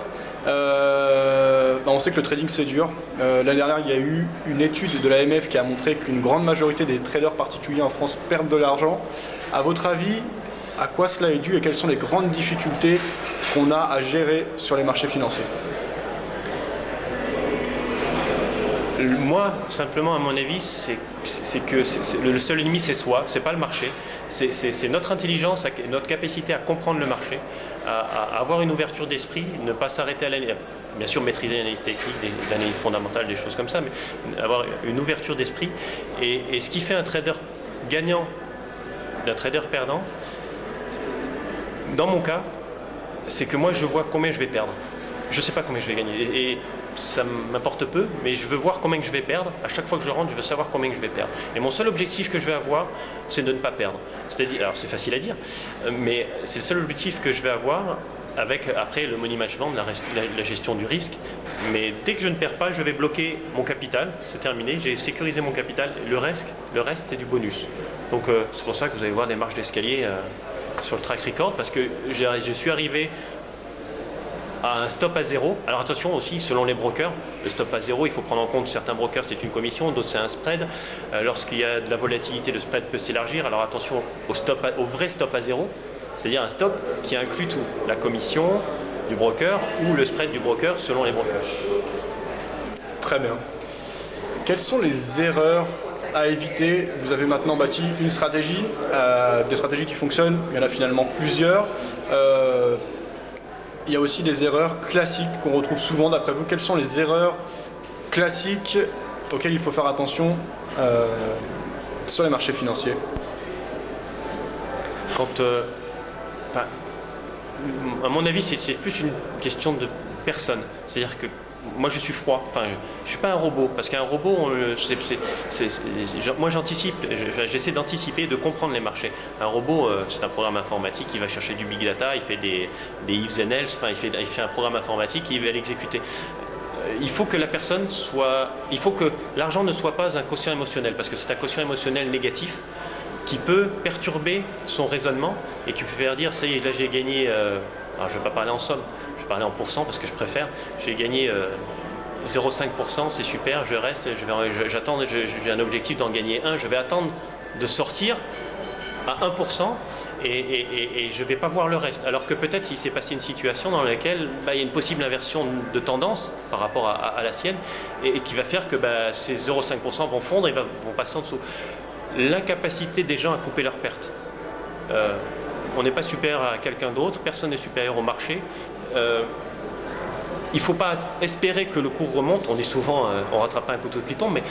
On sait que le trading c'est dur. L'année dernière, il y a eu une étude de l'AMF qui a montré qu'une grande majorité des traders particuliers en France perdent de l'argent. À votre avis, à quoi cela est dû et quelles sont les grandes difficultés qu'on a à gérer sur les marchés financiers? Moi, simplement, à mon avis, c'est que le seul ennemi, c'est soi, c'est pas le marché. C'est notre intelligence, notre capacité à comprendre le marché, à avoir une ouverture d'esprit, ne pas s'arrêter à l'analyse. Bien sûr, maîtriser l'analyse technique, l'analyse fondamentale, des choses comme ça, mais avoir une ouverture d'esprit. Et ce qui fait un trader gagnant d'un trader perdant, dans mon cas, c'est que moi, je vois combien je vais perdre. je ne sais pas combien je vais gagner. Et ça m'importe peu, mais je veux voir combien je vais perdre. À chaque fois que je rentre, je veux savoir combien je vais perdre. Et mon seul objectif que je vais avoir, c'est de ne pas perdre. C'est-à-dire, alors c'est facile à dire, mais c'est le seul objectif que je vais avoir avec après le money management, la gestion du risque. Mais dès que je ne perds pas, je vais bloquer mon capital. C'est terminé, j'ai sécurisé mon capital. Le reste c'est du bonus. Donc c'est pour ça que vous allez voir des marches d'escalier sur le track record, parce que je suis arrivé à un stop à zéro. Alors attention aussi, selon les brokers, le stop à zéro, il faut prendre en compte, certains brokers c'est une commission, d'autres c'est un spread. Lorsqu'il y a de la volatilité, le spread peut s'élargir. Alors attention au vrai stop à zéro, c'est-à-dire un stop qui inclut tout, la commission du broker ou le spread du broker selon les brokers. Très bien. Quelles sont les erreurs à éviter? Vous avez maintenant bâti une stratégie, des stratégies qui fonctionnent, il y en a finalement plusieurs. Il y a aussi des erreurs classiques qu'on retrouve souvent. D'après vous, quelles sont les erreurs classiques auxquelles il faut faire attention sur les marchés financiers? À mon avis, c'est plus une question de personne. C'est-à-dire que moi, je suis froid. Enfin, je ne suis pas un robot. Parce qu'un robot, moi, j'anticipe. J'essaie d'anticiper et de comprendre les marchés. Un robot, c'est un programme informatique. Il va chercher du big data. Il fait des ifs and else. Enfin, il fait un programme informatique et il va l'exécuter. Il faut que la personne soit... Il faut que l'argent ne soit pas un quotient émotionnel. Parce que c'est un quotient émotionnel négatif qui peut perturber son raisonnement et qui peut faire dire, ça y est, là j'ai gagné, alors je ne vais pas parler en somme, je vais parler en pourcent parce que je préfère, j'ai gagné 0,5%, c'est super, je reste, j'attends, j'ai un objectif d'en gagner 1, je vais attendre de sortir à 1% et je ne vais pas voir le reste. Alors que peut-être il s'est passé une situation dans laquelle il y a une possible inversion de tendance par rapport à la sienne et qui va faire que ces 0,5% vont fondre et vont passer en dessous. L'incapacité des gens à couper leurs pertes. On n'est pas supérieur à quelqu'un d'autre, personne n'est supérieur au marché. Il ne faut pas espérer que le cours remonte, on est souvent, on ne rattrape pas un couteau qui tombe, mais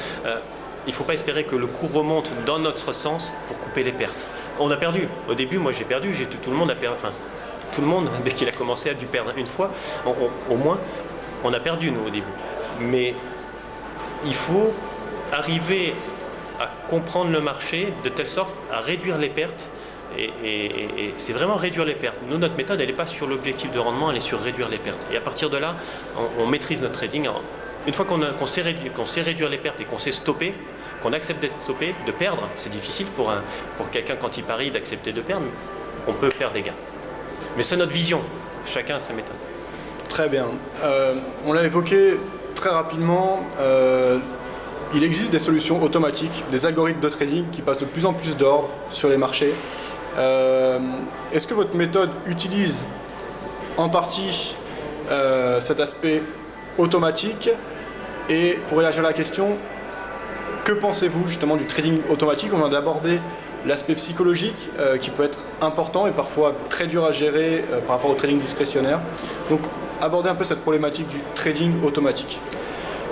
il ne faut pas espérer que le cours remonte dans notre sens pour couper les pertes. On a perdu. Au début, moi j'ai perdu, tout le monde a perdu. Enfin, tout le monde, dès qu'il a commencé, a dû perdre une fois. Au moins, on a perdu, nous, au début. Mais il faut arriver à comprendre le marché de telle sorte à réduire les pertes et c'est vraiment réduire les pertes. Nous, notre méthode, elle n'est pas sur l'objectif de rendement, elle est sur réduire les pertes. Et à partir de là, on maîtrise notre trading. Une fois qu'on sait réduire les pertes et qu'on sait stopper, qu'on accepte d'être stoppé, de perdre, c'est difficile pour quelqu'un quand il parie d'accepter de perdre, on peut faire des gains. Mais c'est notre vision, chacun a sa méthode. Très bien. On l'a évoqué très rapidement. Il existe des solutions automatiques, des algorithmes de trading qui passent de plus en plus d'ordre sur les marchés. Est-ce que votre méthode utilise en partie cet aspect automatique? Et pour élargir la question, que pensez-vous justement du trading automatique? On vient d'aborder l'aspect psychologique qui peut être important et parfois très dur à gérer par rapport au trading discrétionnaire. Donc aborder un peu cette problématique du trading automatique.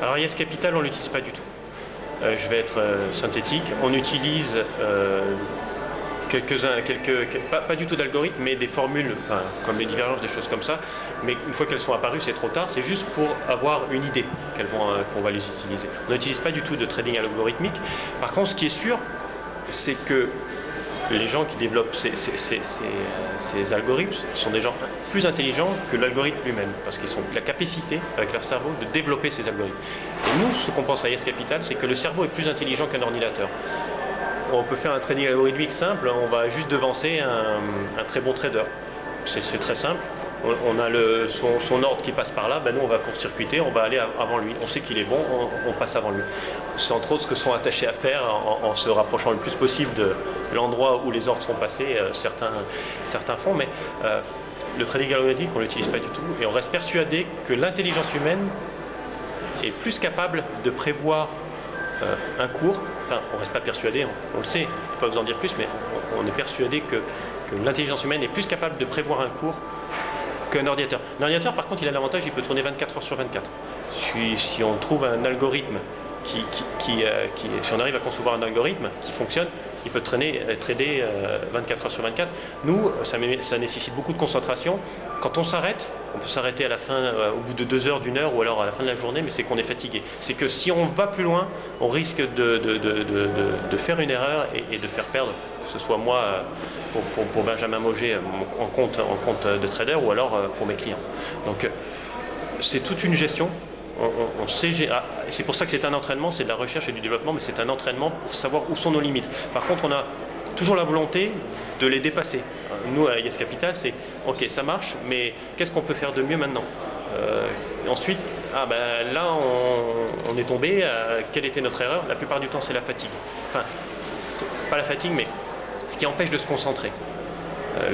Alors Yes Capital, on ne l'utilise pas du tout. Je vais être synthétique. On utilise pas du tout d'algorithmes, mais des formules, comme les divergences, des choses comme ça. Mais une fois qu'elles sont apparues, c'est trop tard. C'est juste pour avoir une idée qu'on va les utiliser. On n'utilise pas du tout de trading algorithmique. Par contre, ce qui est sûr, c'est que les gens qui développent ces algorithmes sont des gens plus intelligents que l'algorithme lui-même, parce qu'ils ont la capacité, avec leur cerveau, de développer ces algorithmes. Et nous, ce qu'on pense à Yes Capital, c'est que le cerveau est plus intelligent qu'un ordinateur. On peut faire un trading algorithmique simple, on va juste devancer un très bon trader. C'est très simple. On a son ordre qui passe par là, nous on va court-circuiter, on va aller avant lui. On sait qu'il est bon, on passe avant lui. C'est entre autres ce que sont attachés à faire en se rapprochant le plus possible de l'endroit où les ordres sont passés, certains font, mais le trading algorithmique on ne l'utilise pas du tout et on reste persuadé que l'intelligence humaine est plus capable de prévoir un cours. Enfin, on ne reste pas persuadé, on le sait, je ne peux pas vous en dire plus, mais on est persuadé que l'intelligence humaine est plus capable de prévoir un cours qu'un ordinateur. Un ordinateur, par contre, il a l'avantage, il peut tourner 24 heures sur 24. Si on trouve un algorithme si on arrive à concevoir un algorithme qui fonctionne, il peut trader 24 heures sur 24. Nous, ça nécessite beaucoup de concentration. Quand on s'arrête, on peut s'arrêter à la fin, au bout de 2 heures, d'1 heure, ou alors à la fin de la journée, mais c'est qu'on est fatigué. C'est que si on va plus loin, on risque de faire une erreur et de faire perdre, que ce soit moi, pour Benjamin Moget, en compte de trader, ou alors pour mes clients. Donc, c'est toute une gestion. On sait, c'est pour ça que c'est un entraînement, c'est de la recherche et du développement, mais c'est un entraînement pour savoir où sont nos limites. Par contre, on a toujours la volonté de les dépasser. Nous, à Yes Capital, c'est ok, ça marche, mais qu'est-ce qu'on peut faire de mieux maintenant? Ensuite, là, on est tombé. Quelle était notre erreur? La plupart du temps, c'est la fatigue. Enfin, c'est pas la fatigue, mais ce qui empêche de se concentrer.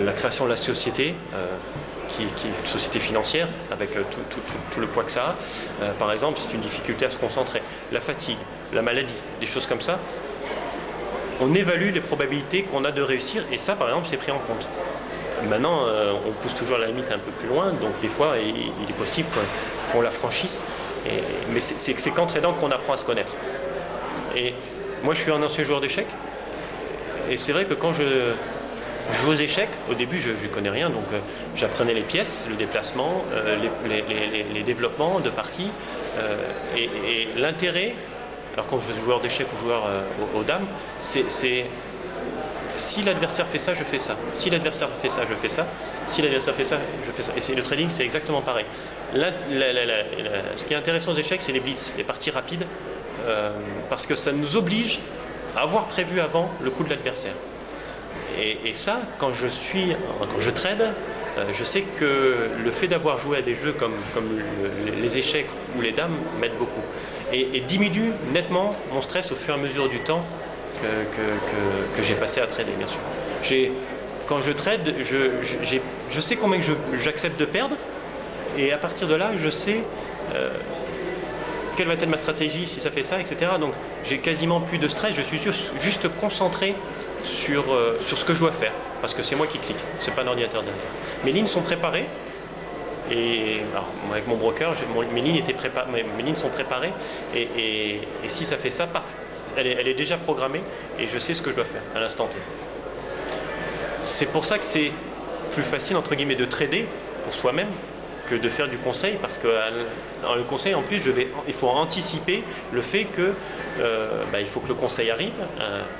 La création de la société. Qui est une société financière, avec tout le poids que ça a. Par exemple, c'est une difficulté à se concentrer. La fatigue, la maladie, des choses comme ça, on évalue les probabilités qu'on a de réussir, et ça, par exemple, c'est pris en compte. Maintenant, on pousse toujours la limite un peu plus loin, donc des fois, il est possible qu'on la franchisse, mais c'est qu'en tradant qu'on apprend à se connaître. Et moi, je suis un ancien joueur d'échecs, et c'est vrai que quand je joue aux échecs, au début je ne connais rien, donc j'apprenais les pièces, le déplacement, les développements de parties, et l'intérêt, alors quand je suis joueur d'échecs ou joueur aux dames, c'est si l'adversaire fait ça, je fais ça, si l'adversaire fait ça, je fais ça, si l'adversaire fait ça, je fais ça. Et le trading, c'est exactement pareil. Ce qui est intéressant aux échecs, c'est les blitz, les parties rapides, parce que ça nous oblige à avoir prévu avant le coup de l'adversaire. Et ça, quand je trade, je sais que le fait d'avoir joué à des jeux comme les échecs ou les dames m'aide beaucoup. Et diminue nettement mon stress au fur et à mesure du temps que j'ai passé à trader, bien sûr. Quand je trade, je sais combien j'accepte de perdre, et à partir de là, je sais quelle va être ma stratégie si ça fait ça, etc. Donc j'ai quasiment plus de stress, je suis juste concentré sur ce que je dois faire, parce que c'est moi qui clique, c'est pas un ordinateur derrière. Mes lignes sont préparées, et alors, avec mon broker, mes lignes sont préparées, et si ça fait ça, paf, elle est déjà programmée, et je sais ce que je dois faire à l'instant T. C'est pour ça que c'est plus facile, entre guillemets, de trader pour soi-même que de faire du conseil, parce que dans le conseil, en plus, il faut anticiper le fait que il faut que le conseil arrive.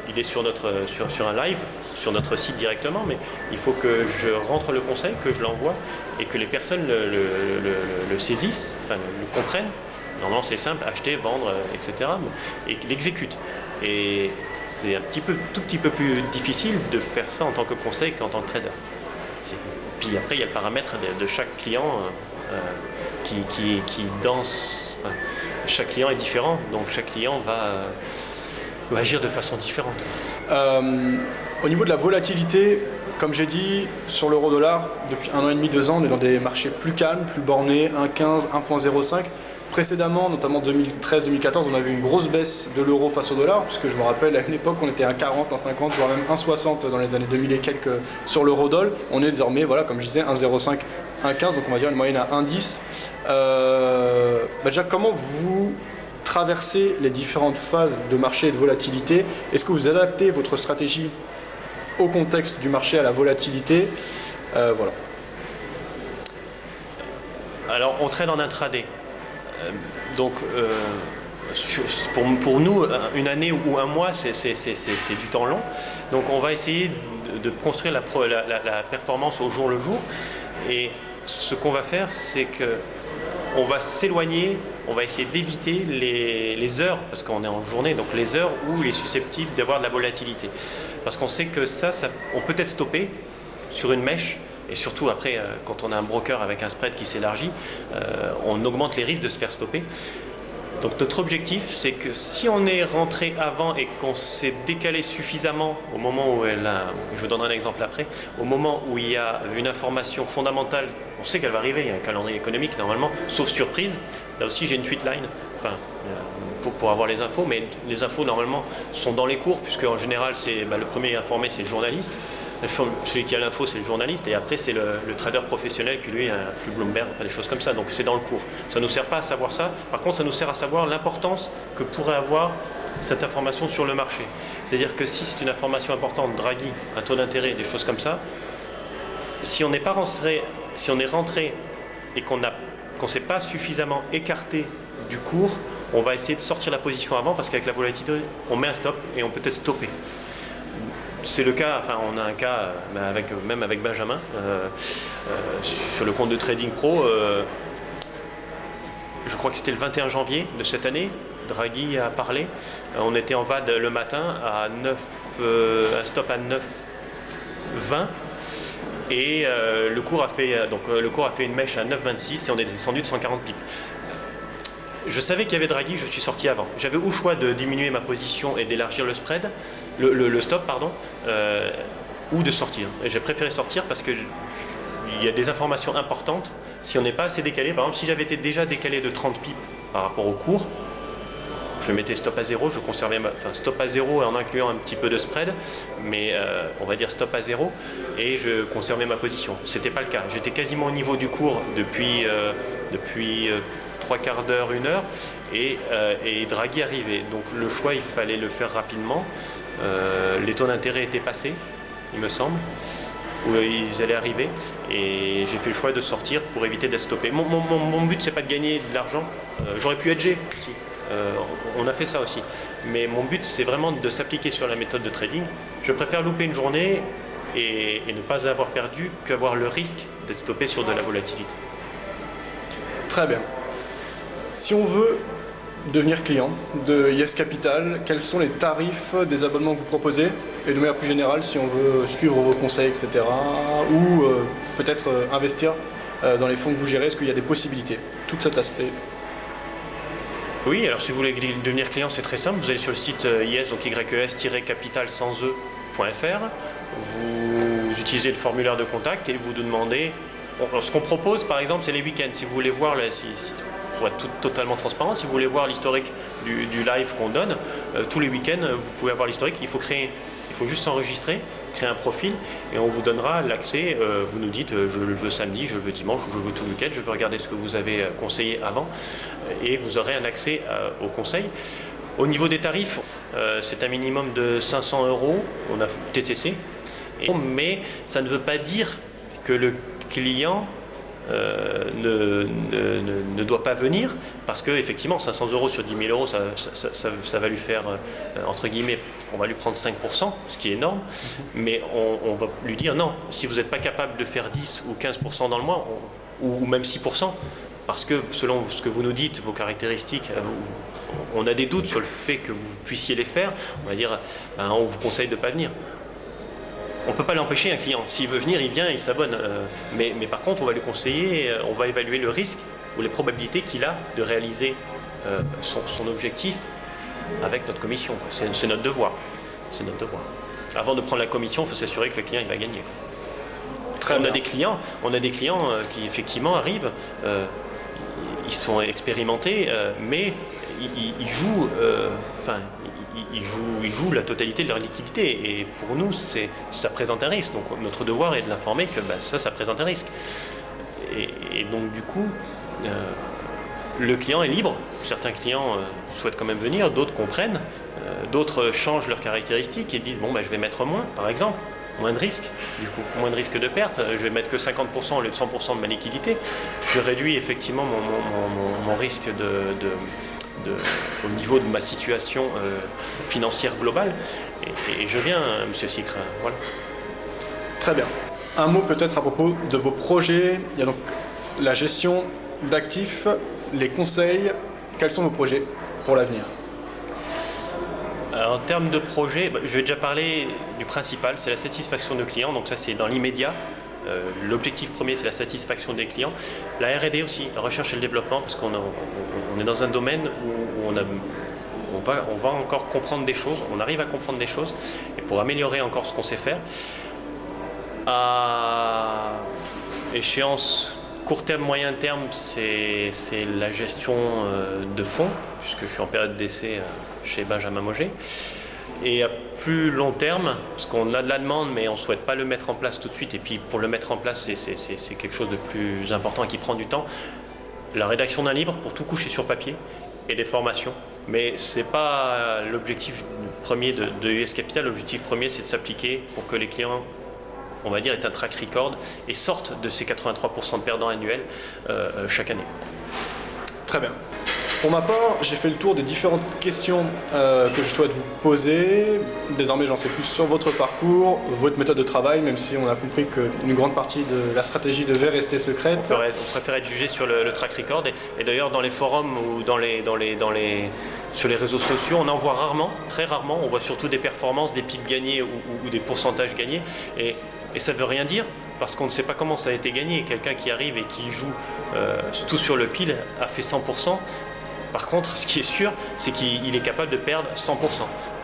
Il est sur un live, sur notre site directement, mais il faut que je rentre le conseil, que je l'envoie, et que les personnes le saisissent, enfin le comprennent. Normalement, c'est simple, acheter, vendre, etc., et qu'ils l'exécutent. Et c'est tout petit peu plus difficile de faire ça en tant que conseil qu'en tant que trader. Puis après, il y a le paramètre de chaque client qui danse. Chaque client est différent, donc chaque client va agir de façon différente. Au niveau de la volatilité, comme j'ai dit, sur l'euro-dollar, depuis 1 an et demi, 2 ans, on est dans des marchés plus calmes, plus bornés, 1,15, 1,05. Précédemment, notamment 2013-2014, on avait une grosse baisse de l'euro face au dollar, puisque je me rappelle, à une époque, on était à 1,40, 1,50, voire même 1,60 dans les années 2000 et quelques sur l'euro-dollar. On est désormais, voilà, comme je disais, 1,05, 1,15, donc on va dire une moyenne à 1,10. Déjà, comment vous traversez les différentes phases de marché et de volatilité? Est-ce que vous adaptez votre stratégie au contexte du marché, à la volatilité? Voilà. Alors, on trade en intraday. Donc, pour nous, une année ou un mois, c'est du temps long. Donc, on va essayer de construire la performance au jour le jour. Et ce qu'on va faire, c'est qu'on va s'éloigner, on va essayer d'éviter les heures, parce qu'on est en journée, donc les heures où il est susceptible d'avoir de la volatilité. Parce qu'on sait que ça on peut être stoppé sur une mèche. Et surtout après, quand on a un broker avec un spread qui s'élargit, on augmente les risques de se faire stopper. Donc notre objectif, c'est que si on est rentré avant et qu'on s'est décalé suffisamment au moment où je vous donnerai un exemple après, au moment où il y a une information fondamentale, on sait qu'elle va arriver, il y a un calendrier économique normalement, sauf surprise. Là aussi j'ai une tweet line, enfin, pour avoir les infos, mais les infos normalement sont dans les cours, puisque en général le premier informé c'est le journaliste. Celui qui a l'info, c'est le journaliste, et après, c'est le trader professionnel qui, lui, a un flux Bloomberg, enfin, des choses comme ça. Donc, c'est dans le cours. Ça ne nous sert pas à savoir ça. Par contre, ça nous sert à savoir l'importance que pourrait avoir cette information sur le marché. C'est-à-dire que si c'est une information importante, Draghi, un taux d'intérêt, des choses comme ça, si on n'est pas rentré, si on est rentré et qu'on ne s'est pas suffisamment écarté du cours, on va essayer de sortir la position avant, parce qu'avec la volatilité, on met un stop et on peut être stoppé. C'est le cas, enfin on a un cas même avec Benjamin sur le compte de Trading Pro. Je crois que c'était le 21 janvier de cette année. Draghi a parlé. On était en VAD le matin à 9, un stop à 9,20 et le cours a fait une mèche à 9,26 et on est descendu de 140 pips. Je savais qu'il y avait Draghi, je suis sorti avant. J'avais au choix de diminuer ma position et d'élargir le spread, le stop, pardon, ou de sortir. Et j'ai préféré sortir parce que il y a des informations importantes. Si on n'est pas assez décalé, par exemple, si j'avais été déjà décalé de 30 pips par rapport au cours, je mettais stop à zéro, je conservais stop à zéro en incluant un petit peu de spread, mais on va dire stop à zéro, et je conservais ma position. C'était pas le cas. J'étais quasiment au niveau du cours depuis 3 quarts d'heure, 1 heure, et Draghi arrivait. Donc le choix, il fallait le faire rapidement. Les taux d'intérêt étaient passés, il me semble, où ils allaient arriver, et j'ai fait le choix de sortir pour éviter d'être stoppé. Mon but, c'est pas de gagner de l'argent. J'aurais pu hedger aussi. On a fait ça aussi. Mais mon but, c'est vraiment de s'appliquer sur la méthode de trading. Je préfère louper une journée et ne pas avoir perdu qu'avoir le risque d'être stoppé sur de la volatilité. Très bien. Si on veut devenir client de Yes Capital, quels sont les tarifs des abonnements que vous proposez? Et de manière plus générale, si on veut suivre vos conseils, etc. Ou peut-être investir dans les fonds que vous gérez, est-ce qu'il y a des possibilités? Tout cet aspect. Oui, alors si vous voulez devenir client, c'est très simple. Vous allez sur le site yes, donc yes-capital sans e.fr. Vous utilisez le formulaire de contact et vous demandez. Ce qu'on propose, par exemple, c'est les week-ends. Si vous voulez voir, pour être totalement transparent, si vous voulez voir l'historique du live qu'on donne, tous les week-ends, vous pouvez avoir l'historique. Il faut juste s'enregistrer, créer un profil, et on vous donnera l'accès. Vous nous dites, je le veux samedi, je le veux dimanche, ou je le veux tout le week-end, je veux regarder ce que vous avez conseillé avant, et vous aurez un accès au conseil. Au niveau des tarifs, c'est un minimum de 500 €, on a TTC, mais ça ne veut pas dire que le client ne doit pas venir, parce que effectivement 500 € sur 10 000 €, ça va lui faire, entre guillemets, on va lui prendre 5%, ce qui est énorme, mais on va lui dire non, si vous n'êtes pas capable de faire 10 ou 15% dans le mois, ou même 6%, parce que selon ce que vous nous dites, vos caractéristiques, on a des doutes sur le fait que vous puissiez les faire, on va dire, on vous conseille de ne pas venir. On ne peut pas l'empêcher, un client. S'il veut venir, il vient, il s'abonne. Mais par contre, on va lui conseiller, on va évaluer le risque ou les probabilités qu'il a de réaliser son objectif avec notre commission. C'est notre devoir. C'est notre devoir. Avant de prendre la commission, il faut s'assurer que le client il va gagner. On a des clients qui effectivement arrivent, ils sont expérimentés, mais ils jouent. Ils jouent la totalité de leur liquidité, et pour nous ça présente un risque, donc notre devoir est de l'informer que ça présente un risque, et donc du coup le client est libre. Certains clients souhaitent quand même venir, d'autres comprennent, d'autres changent leurs caractéristiques et disent je vais mettre moins, par exemple, moins de risque, du coup moins de risque de perte, je vais mettre que 50% au lieu de 100% de ma liquidité, je réduis effectivement mon risque au niveau de ma situation financière globale, et je viens, Monsieur Sicre, voilà. Très bien. Un mot peut-être à propos de vos projets. Il y a donc la gestion d'actifs, les conseils. Quels sont vos projets pour l'avenir? En termes de projet, je vais déjà parler du principal, c'est la satisfaction de clients, donc ça c'est dans l'immédiat. L'objectif premier, c'est la satisfaction des clients. La R&D aussi, la recherche et le développement, parce qu'on est dans un domaine où on va encore comprendre des choses, on arrive à comprendre des choses, et pour améliorer encore ce qu'on sait faire. À échéance court terme, moyen terme, c'est la gestion de fonds, puisque je suis en période d'essai chez Benjamin Moget. Et à plus long terme, parce qu'on a de la demande, mais on ne souhaite pas le mettre en place tout de suite, et puis pour le mettre en place, c'est quelque chose de plus important et qui prend du temps, la rédaction d'un livre pour tout coucher sur papier et des formations. Mais ce n'est pas l'objectif premier de US Capital. L'objectif premier, c'est de s'appliquer pour que les clients, on va dire, aient un track record et sortent de ces 83% de perdants annuels chaque année. Très bien. Pour ma part, j'ai fait le tour des différentes questions que je souhaite vous poser. Désormais, j'en sais plus sur votre parcours, votre méthode de travail, même si on a compris qu'une grande partie de la stratégie devait rester secrète. On préfère être jugé sur le track record. Et d'ailleurs, dans les forums ou sur les réseaux sociaux, on en voit rarement, très rarement. On voit surtout des performances, des pips gagnés ou des pourcentages gagnés. Et ça ne veut rien dire, parce qu'on ne sait pas comment ça a été gagné. Quelqu'un qui arrive et qui joue tout sur le pile a fait 100%. Par contre, ce qui est sûr, c'est qu'il est capable de perdre 100%.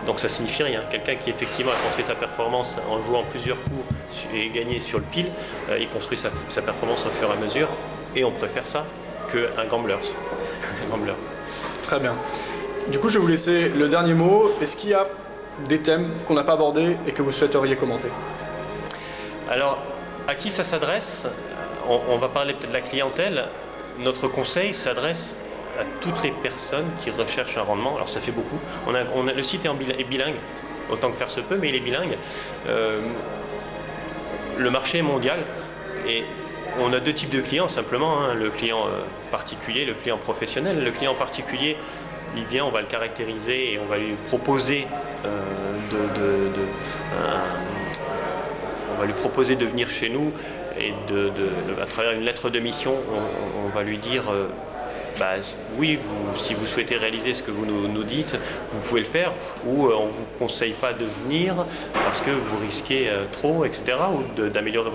Donc ça ne signifie rien. Quelqu'un qui effectivement a construit sa performance en jouant plusieurs coups et gagné sur le pile, il construit sa performance au fur et à mesure. Et on préfère ça qu'un gambler. Très bien. Du coup, je vais vous laisser le dernier mot. Est-ce qu'il y a des thèmes qu'on n'a pas abordés et que vous souhaiteriez commenter? Alors, à qui ça s'adresse? On va parler peut-être de la clientèle. Notre conseil s'adresse à toutes les personnes qui recherchent un rendement. Alors ça fait beaucoup. Le site est bilingue, autant que faire se peut, mais il est bilingue. Le marché est mondial et on a deux types de clients simplement, hein. Le client particulier, le client professionnel. Le client particulier, il vient, on va le caractériser et on va lui proposer on va lui proposer de venir chez nous et à travers une lettre de mission, on va lui dire oui, si vous souhaitez réaliser ce que vous nous dites, vous pouvez le faire, ou on ne vous conseille pas de venir parce que vous risquez trop, etc., ou d'améliorer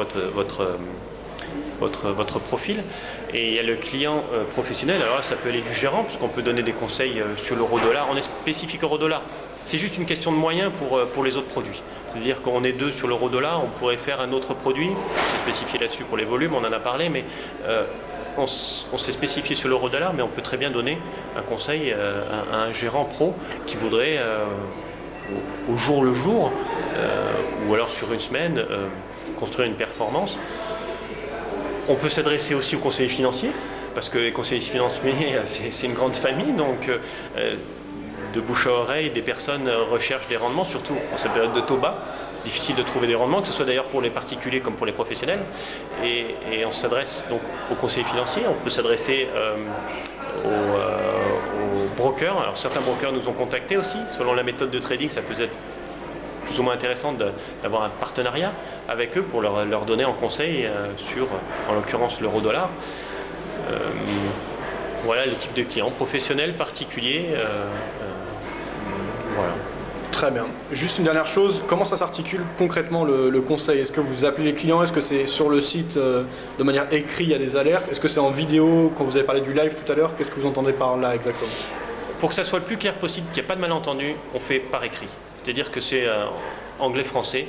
votre profil. Et il y a le client professionnel. Alors là, ça peut aller du gérant, puisqu'on peut donner des conseils sur l'euro-dollar. On est spécifique euro-dollar. C'est juste une question de moyens pour les autres produits. C'est-à-dire qu'on est deux sur l'euro-dollar, on pourrait faire un autre produit. C'est spécifié là-dessus pour les volumes, on en a parlé, mais on s'est spécifié sur l'euro-dollar, mais on peut très bien donner un conseil à un gérant pro qui voudrait, au jour le jour, ou alors sur une semaine, construire une performance. On peut s'adresser aussi aux conseillers financiers, parce que les conseillers financiers, c'est une grande famille, donc de bouche à oreille, des personnes recherchent des rendements, surtout en cette période de taux bas. Difficile de trouver des rendements, que ce soit d'ailleurs pour les particuliers comme pour les professionnels. Et on s'adresse donc aux conseillers financiers, on peut s'adresser aux brokers. Alors certains brokers nous ont contactés aussi. Selon la méthode de trading, ça peut être plus ou moins intéressant d'avoir un partenariat avec eux pour leur donner un conseil sur, en l'occurrence, l'euro-dollar. Voilà le type de client, professionnel, particulier. Voilà. Très bien. Juste une dernière chose, comment ça s'articule concrètement le conseil? Est-ce que vous appelez les clients? Est-ce que c'est sur le site de manière écrite, il y a des alertes? Est-ce que c'est en vidéo? Quand vous avez parlé du live tout à l'heure, qu'est-ce que vous entendez par là exactement? Pour que ça soit le plus clair possible, qu'il n'y ait pas de malentendu, on fait par écrit. C'est-à-dire que c'est anglais-français,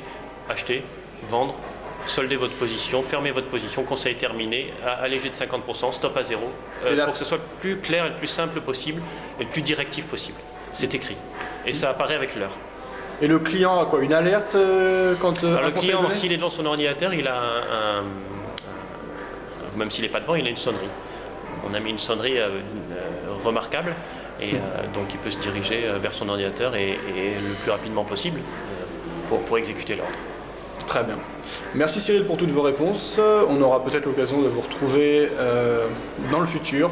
acheter, vendre, solder votre position, fermer votre position, conseil terminé, allégé de 50%, stop à zéro, pour que ce soit le plus clair et le plus simple possible et le plus directif possible. C'est écrit. Et ça apparaît avec l'heure. Et le client a quoi? Une alerte quand le client, s'il est devant son ordinateur, il a même s'il n'est pas devant, il a une sonnerie. On a mis une sonnerie remarquable et donc il peut se diriger vers son ordinateur et le plus rapidement possible pour exécuter l'ordre. Très bien. Merci Cyril pour toutes vos réponses. On aura peut-être l'occasion de vous retrouver dans le futur.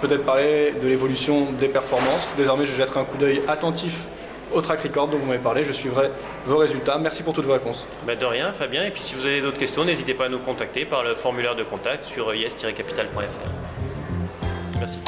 Peut-être parler de l'évolution des performances. Désormais, je jetterai un coup d'œil attentif au track record dont vous m'avez parlé. Je suivrai vos résultats. Merci pour toutes vos réponses. De rien, Fabien. Et puis si vous avez d'autres questions, n'hésitez pas à nous contacter par le formulaire de contact sur yes-capital.fr. Merci.